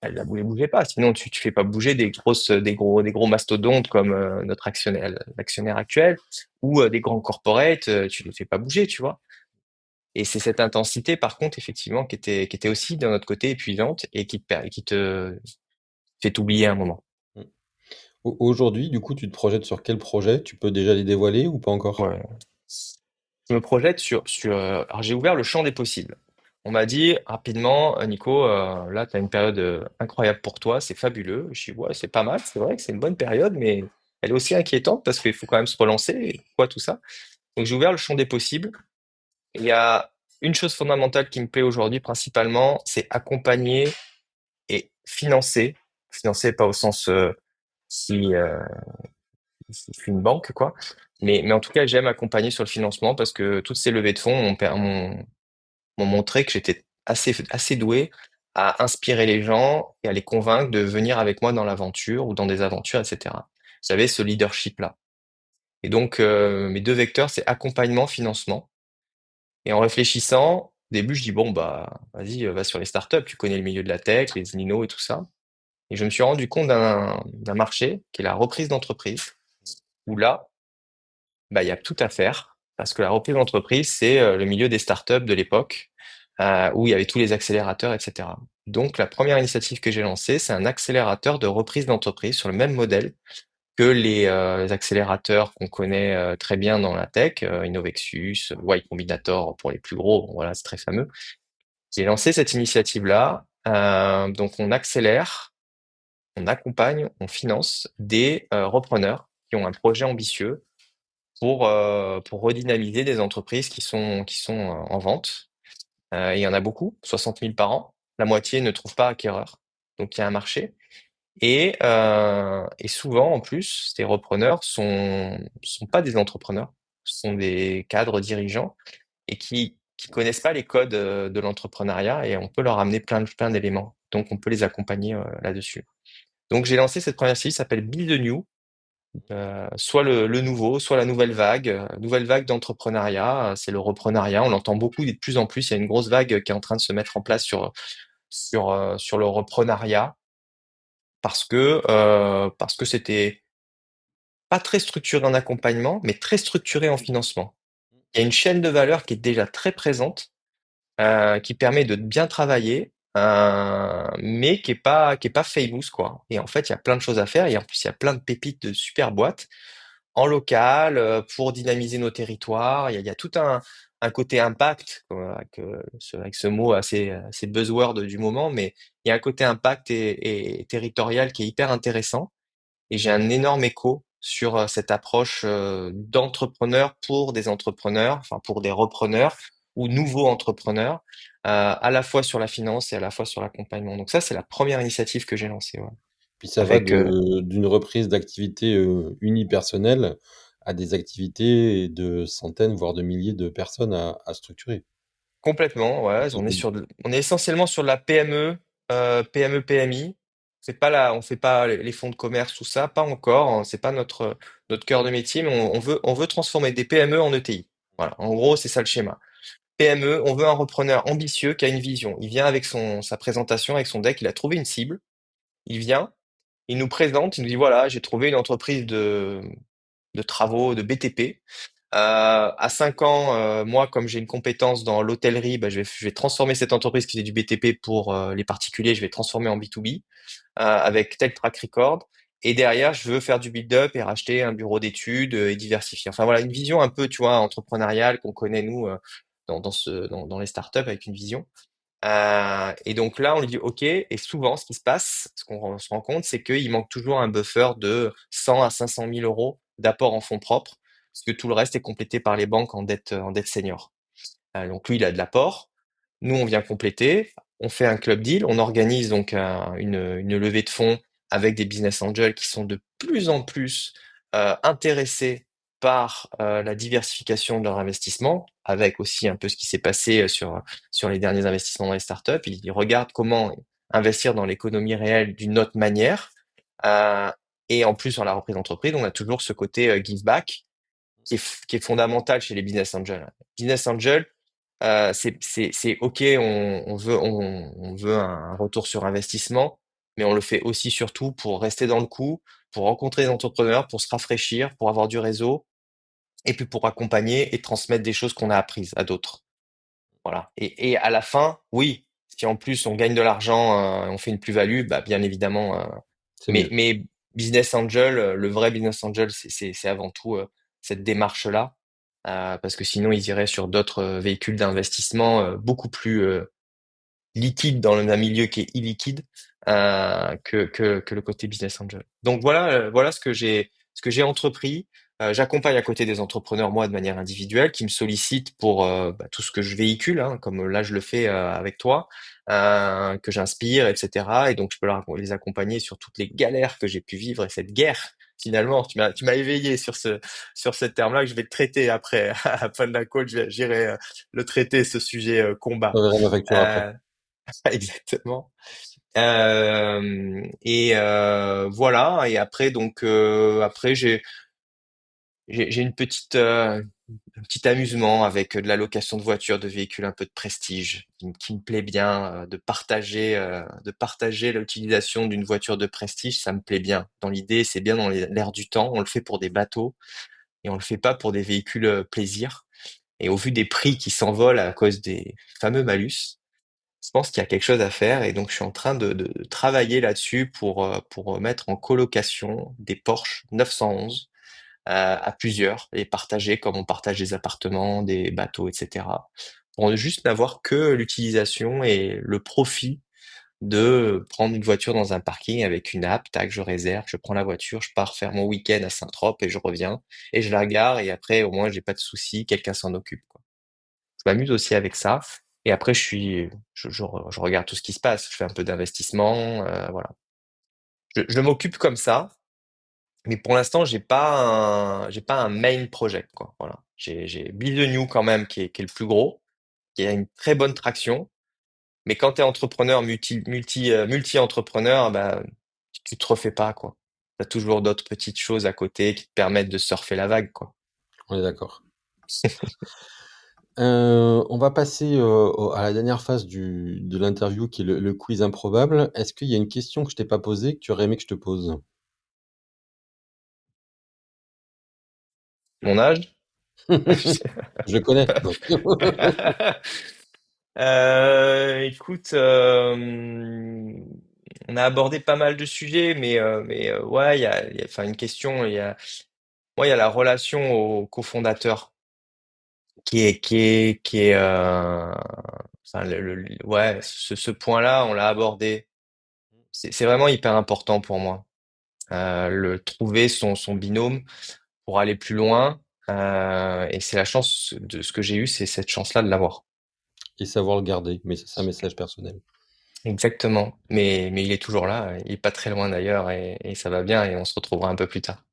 Elles ne bougeaient pas. Sinon tu fais pas bouger des gros mastodontes comme notre actionnaire, l'actionnaire actuel ou des grands corporates. Tu les fais pas bouger, tu vois. Et c'est cette intensité par contre effectivement qui était aussi d'un autre côté épuisante et qui te fait oublier un moment. Mmh. Aujourd'hui, du coup, tu te projettes sur quel projet? Tu peux déjà les dévoiler ou pas encore? Ouais. Je me projette alors j'ai ouvert le champ des possibles. On m'a dit rapidement, Nico, là, tu as une période incroyable pour toi, c'est fabuleux. Je dis, ouais, c'est pas mal, c'est vrai que c'est une bonne période, mais elle est aussi inquiétante parce qu'il faut quand même se relancer, et quoi, tout ça. Donc j'ai ouvert le champ des possibles. Et il y a une chose fondamentale qui me plaît aujourd'hui principalement, c'est accompagner et financer. Financer pas au sens si, si je suis une banque, quoi. Mais en tout cas, j'aime accompagner sur le financement parce que toutes ces levées de fonds m'ont montré que j'étais assez doué à inspirer les gens et à les convaincre de venir avec moi dans l'aventure ou dans des aventures, etc. J'avais ce leadership-là. Et donc, mes deux vecteurs, c'est accompagnement, financement. Et en réfléchissant, au début, je dis, bon, bah, vas-y, va sur les startups, tu connais le milieu de la tech, les Nino et tout ça. Et je me suis rendu compte d'un marché qui est la reprise d'entreprise, où là, bah, il y a tout à faire parce que la reprise d'entreprise, c'est le milieu des startups de l'époque où il y avait tous les accélérateurs, etc. Donc, la première initiative que j'ai lancée, c'est un accélérateur de reprise d'entreprise sur le même modèle que les accélérateurs qu'on connaît très bien dans la tech, Innovexus, Y Combinator pour les plus gros, bon, voilà, c'est très fameux. J'ai lancé cette initiative-là. Donc, on accélère, on accompagne, on finance des repreneurs qui ont un projet ambitieux pour redynamiser des entreprises qui sont en vente. Il y en a beaucoup, 60 000 par an. La moitié ne trouve pas acquéreur. Donc il y a un marché. Et souvent, en plus, ces repreneurs sont pas des entrepreneurs, ce sont des cadres dirigeants et qui connaissent pas les codes de l'entrepreneuriat et on peut leur amener plein d'éléments. Donc on peut les accompagner là-dessus. Donc j'ai lancé cette première série qui s'appelle Build the New, soit le nouveau, soit la nouvelle vague d'entrepreneuriat. C'est le reprenariat. On l'entend beaucoup de plus en plus. Il y a une grosse vague qui est en train de se mettre en place sur le reprenariat parce que c'était pas très structuré en accompagnement, mais très structuré en financement. Il y a une chaîne de valeur qui est déjà très présente, qui permet de bien travailler, mais qui est pas famous, quoi. Et en fait, il y a plein de choses à faire. Et en plus, il y a plein de pépites de super boîtes en local pour dynamiser nos territoires. Il y a tout un côté impact, avec ce mot assez buzzword du moment, mais il y a un côté impact et territorial qui est hyper intéressant. Et j'ai un énorme écho sur cette approche d'entrepreneur pour des entrepreneurs, enfin pour des repreneurs ou nouveaux entrepreneurs, à la fois sur la finance et à la fois sur l'accompagnement. Donc ça, c'est la première initiative que j'ai lancée, ouais. Puis ça va Avec de d'une reprise d'activité, unipersonnelle à des activités de centaines, voire de milliers de personnes à structurer. Complètement, ouais. On est essentiellement sur de la PME, PME, PMI. C'est pas là, on fait pas les fonds de commerce, tout ça, pas encore, hein. C'est pas notre cœur de métier, mais on veut transformer des PME en ETI. Voilà. En gros, c'est ça le schéma. PME, on veut un repreneur ambitieux qui a une vision. Il vient avec sa présentation, avec son deck, il a trouvé une cible. Il vient, il nous présente, il nous dit voilà, j'ai trouvé une entreprise de travaux, de BTP. À 5 ans, moi, comme j'ai une compétence dans l'hôtellerie, bah, je vais transformer cette entreprise qui fait du BTP pour les particuliers, je vais transformer en B2B avec tel track record. Et derrière, je veux faire du build-up et racheter un bureau d'études et diversifier. Enfin voilà, une vision un peu, tu vois, entrepreneuriale qu'on connaît nous dans les startups avec une vision. Et donc là, on lui dit OK. Et souvent, ce qui se passe, ce qu'on se rend compte, c'est qu'il manque toujours un buffer de 100 à 500 000 euros d'apport en fonds propres, parce que tout le reste est complété par les banques en dette senior. Donc lui, il a de l'apport. Nous, on vient compléter. On fait un club deal. On organise donc une levée de fonds avec des business angels qui sont de plus en plus intéressés par la diversification de leur investissement, avec aussi un peu ce qui s'est passé sur les derniers investissements dans les startups. Ils regardent comment investir dans l'économie réelle d'une autre manière. Euh, et en plus, sur la reprise d'entreprise, on a toujours ce côté give back qui est fondamentale chez les business angels. Business angel, c'est OK, on veut un retour sur investissement, mais on le fait aussi surtout pour rester dans le coup, pour rencontrer des entrepreneurs, pour se rafraîchir, pour avoir du réseau, et puis pour accompagner et transmettre des choses qu'on a apprises à d'autres. Voilà. Et à la fin, oui, si en plus on gagne de l'argent, on fait une plus-value, bah bien évidemment. C'est mieux. Mais business angel, le vrai business angel, c'est avant tout cette démarche-là, parce que sinon ils iraient sur d'autres véhicules d'investissement beaucoup plus liquide dans un milieu qui est illiquide que le côté business angel. Donc voilà, voilà ce que j'ai entrepris. J'accompagne à côté des entrepreneurs moi de manière individuelle qui me sollicitent pour bah, tout ce que je véhicule, hein, comme là je le fais avec toi, que j'inspire, etc. Et donc je peux les accompagner sur toutes les galères que j'ai pu vivre et cette guerre. Finalement, tu m'as éveillé sur ce terme-là que je vais te traiter après à la fin de la call. J'irai le traiter ce sujet combat. J'enverrai ma facture après. Euh, Exactement. Et voilà. Et après, donc après, j'ai une petite un petit amusement avec de la location de voitures, de véhicules un peu de prestige, qui me plaît bien, de partager l'utilisation d'une voiture de prestige, ça me plaît bien. Dans l'idée, c'est bien dans l'air du temps. On le fait pour des bateaux et on le fait pas pour des véhicules plaisir. Et au vu des prix qui s'envolent à cause des fameux malus. Je pense qu'il y a quelque chose à faire et donc je suis en train de travailler là-dessus pour mettre en colocation des Porsche 911 à plusieurs et partager comme on partage des appartements, des bateaux, etc. Pour ne juste n'avoir que l'utilisation et le profit de prendre une voiture dans un parking avec une app, tac, je réserve, je prends la voiture, je pars faire mon week-end à Saint-Trope et je reviens et je la gare et après au moins j'ai pas de soucis, quelqu'un s'en occupe, quoi. Je m'amuse aussi avec ça. Et après, je regarde tout ce qui se passe. Je fais un peu d'investissement, voilà. Je m'occupe comme ça, mais pour l'instant, j'ai pas un main project, quoi. Voilà. J'ai Build the New quand même, qui est le plus gros, qui a une très bonne traction. Mais quand tu es entrepreneur, multi-entrepreneur, bah, tu te refais pas, quoi. Tu as toujours d'autres petites choses à côté qui te permettent de surfer la vague, quoi. On est d'accord. On va passer à la dernière phase de l'interview qui est le quiz improbable. Est-ce qu'il y a une question que je t'ai pas posée que tu aurais aimé que je te pose? Mon âge? Je le connais. Écoute, on a abordé pas mal de sujets, mais ouais, enfin une question. Moi, il y a la relation au cofondateur qui est, enfin ouais, ce point-là, on l'a abordé. C'est vraiment hyper important pour moi. Le trouver son binôme pour aller plus loin. Et c'est la chance de ce que j'ai eu, c'est cette chance-là de l'avoir. Et savoir le garder, mais c'est un message personnel. Exactement. Mais il est toujours là. Il est pas très loin d'ailleurs et ça va bien et on se retrouvera un peu plus tard.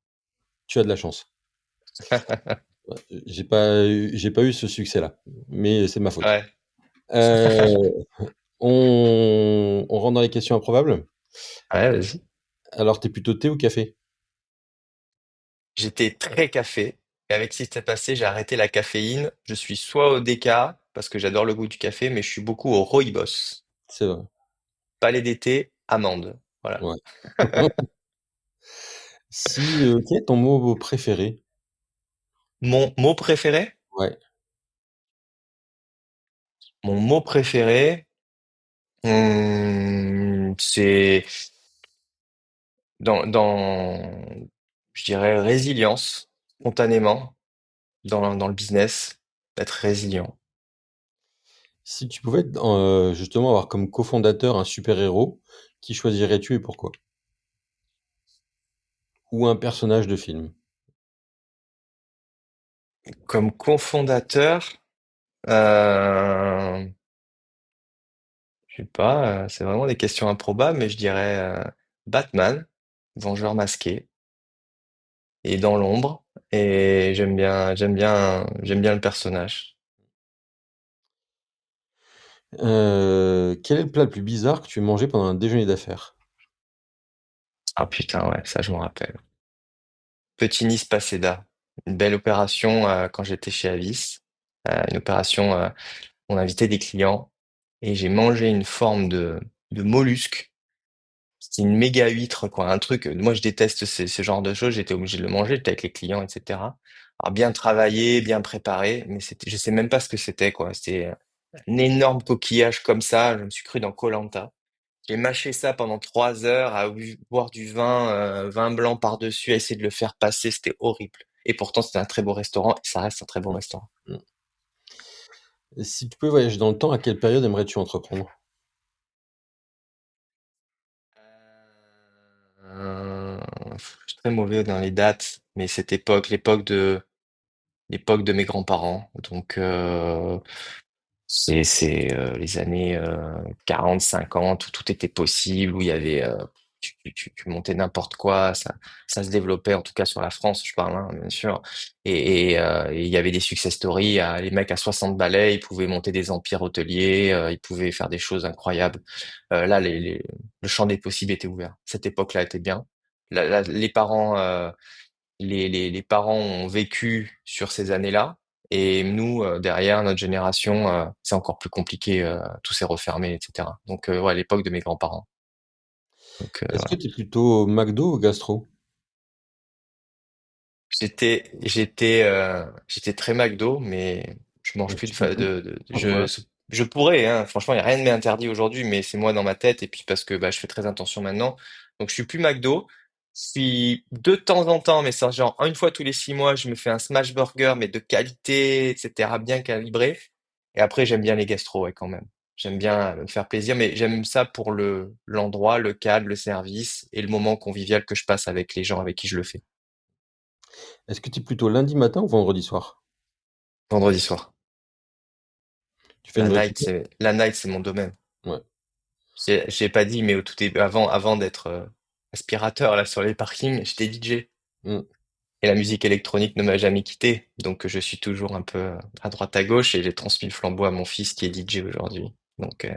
Tu as de la chance. J'ai pas eu ce succès-là, mais c'est ma faute. Ouais. Euh, on rentre dans les questions improbables. Ouais, vas-y. Alors, t'es plutôt thé ou café? J'étais très café. Et avec ce qui s'est passé, j'ai arrêté la caféine. Je suis soit au déca, parce que j'adore le goût du café, mais je suis beaucoup au rooibos. C'est vrai. Palais d'été, amande. Voilà. Ouais. Quel est ton mot préféré? Mon mot préféré? Ouais. Mon mot préféré, c'est dans, je dirais, résilience, spontanément, dans le business, d'être résilient. Si tu pouvais justement avoir comme cofondateur un super-héros, qui choisirais-tu et pourquoi? Ou un personnage de film? Comme cofondateur, euh, je sais pas, c'est vraiment des questions improbables, mais je dirais Batman, Vengeur masqué, et dans l'ombre, et j'aime bien le personnage. Quel est le plat le plus bizarre que tu aies mangé pendant un déjeuner d'affaires? Ah putain, ouais, ça je m'en rappelle. Petit Nice Paseda. une belle opération quand j'étais chez Avis. Une opération, on invitait des clients et j'ai mangé une forme de mollusque. C'était une méga huître, quoi. Un truc, moi je déteste ce genre de choses, j'étais obligé de le manger, j'étais avec les clients, etc. Alors bien travaillé, bien préparé, mais c'était, je sais même pas ce que c'était, quoi. C'était un énorme coquillage comme ça, je me suis cru dans koh. J'ai mâché ça pendant 3 heures à boire du vin, vin blanc par-dessus, à essayer de le faire passer, c'était horrible. Et pourtant c'était un très beau restaurant, et ça reste un très beau Mmh, restaurant. mmh. Et si tu peux voyager dans le temps, à quelle période aimerais-tu entreprendre? Euh, je suis très mauvais dans les dates, mais cette époque, l'époque de mes grands-parents. Donc c'est les années 40, 50 où tout était possible, où il y avait tu montais n'importe quoi, ça se développait en tout cas sur la France, je parle, hein, bien sûr. Et il y avait des success stories, les mecs à 60 balais, ils pouvaient monter des empires hôteliers, ils pouvaient faire des choses incroyables. Là, le champ des possibles était ouvert. Cette époque-là était bien. Les parents les parents ont vécu sur ces années-là. Et nous, derrière, notre génération, c'est encore plus compliqué, tout s'est refermé, etc. Donc, ouais, l'époque de mes grands-parents. Donc, Est-ce que voilà. tu es plutôt McDo ou gastro? J'étais très McDo, mais je mange plus Tu peux plus? Ouais. je pourrais, hein. Franchement, il y a rien de m'interdit aujourd'hui, mais c'est moi dans ma tête et puis parce que bah, je fais très attention maintenant. Donc, je suis plus McDo. Je suis de temps en temps, mais c'est genre une fois tous les 6 mois, je me fais un smash burger, mais de qualité, etc., bien calibré. Et après, j'aime bien les gastro, ouais, quand même. J'aime bien me faire plaisir, mais j'aime ça pour l'endroit, le cadre, le service et le moment convivial que je passe avec les gens avec qui je le fais. Est-ce que tu es plutôt lundi matin ou vendredi soir? Vendredi soir. Tu fais une vraie petite. La night, c'est mon domaine. Ouais. J'ai pas dit, mais au tout début, avant d'être aspirateur là sur les parkings, j'étais DJ. Mmh. Et la musique électronique ne m'a jamais quitté. Donc je suis toujours un peu à droite à gauche et j'ai transmis le flambeau à mon fils qui est DJ aujourd'hui. Donc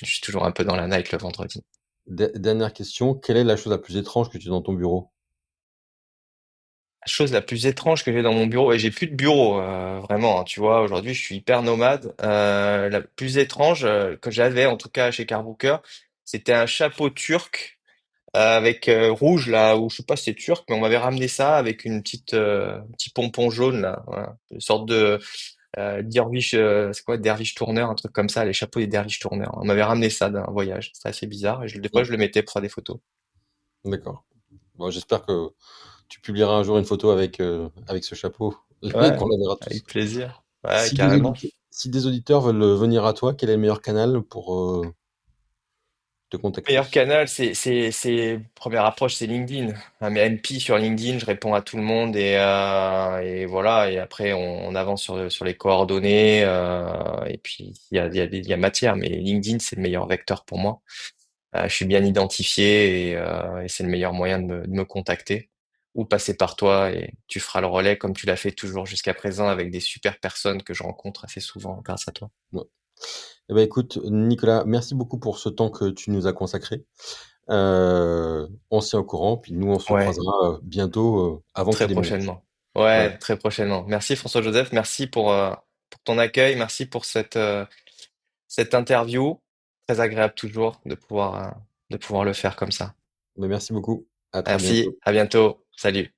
je suis toujours un peu dans la night le vendredi. Dernière question, quelle est la chose la plus étrange que tu as dans ton bureau? La chose la plus étrange que j'ai dans mon bureau, et j'ai plus de bureau, vraiment, hein, tu vois, aujourd'hui je suis hyper nomade. La plus étrange que j'avais, en tout cas chez Carbooker, c'était un chapeau turc avec rouge là, ou je sais pas si c'est turc, mais on m'avait ramené ça avec une un petit pompon jaune là, voilà. Une sorte de derviche, c'est quoi, derviche tourneur, un truc comme ça, les chapeaux des derviches tourneurs. On m'avait ramené ça d'un voyage, c'était assez bizarre, et des fois Mmh. je le mettais pour faire des photos. D'accord. Bon, j'espère que tu publieras un jour une photo avec ce chapeau et Ouais, qu'on la verra avec tous. plaisir. Ouais, carrément. Si des auditeurs veulent venir à toi, quel est le meilleur canal pour te contacter? Meilleur canal, première approche, c'est LinkedIn. Un MP sur LinkedIn, je réponds à tout le monde et voilà. Et après, on avance sur les coordonnées. Et puis, il y a matière, mais LinkedIn, c'est le meilleur vecteur pour moi. Je suis bien identifié et c'est le meilleur moyen de me contacter ou passer par toi et tu feras le relais comme tu l'as fait toujours jusqu'à présent avec des super personnes que je rencontre assez souvent grâce à toi. Ouais. Eh ben, écoute, Nicolas, merci beaucoup pour ce temps que tu nous as consacré. On se tient au courant, puis nous, on se Ouais, croisera bientôt avant que tu très déménages. prochainement. Voilà. Ouais, très prochainement. Merci François-Joseph, merci pour ton accueil, merci pour cette interview. Très agréable toujours de pouvoir le faire comme ça. Ben, merci beaucoup. À très Merci, bientôt. à bientôt. Salut.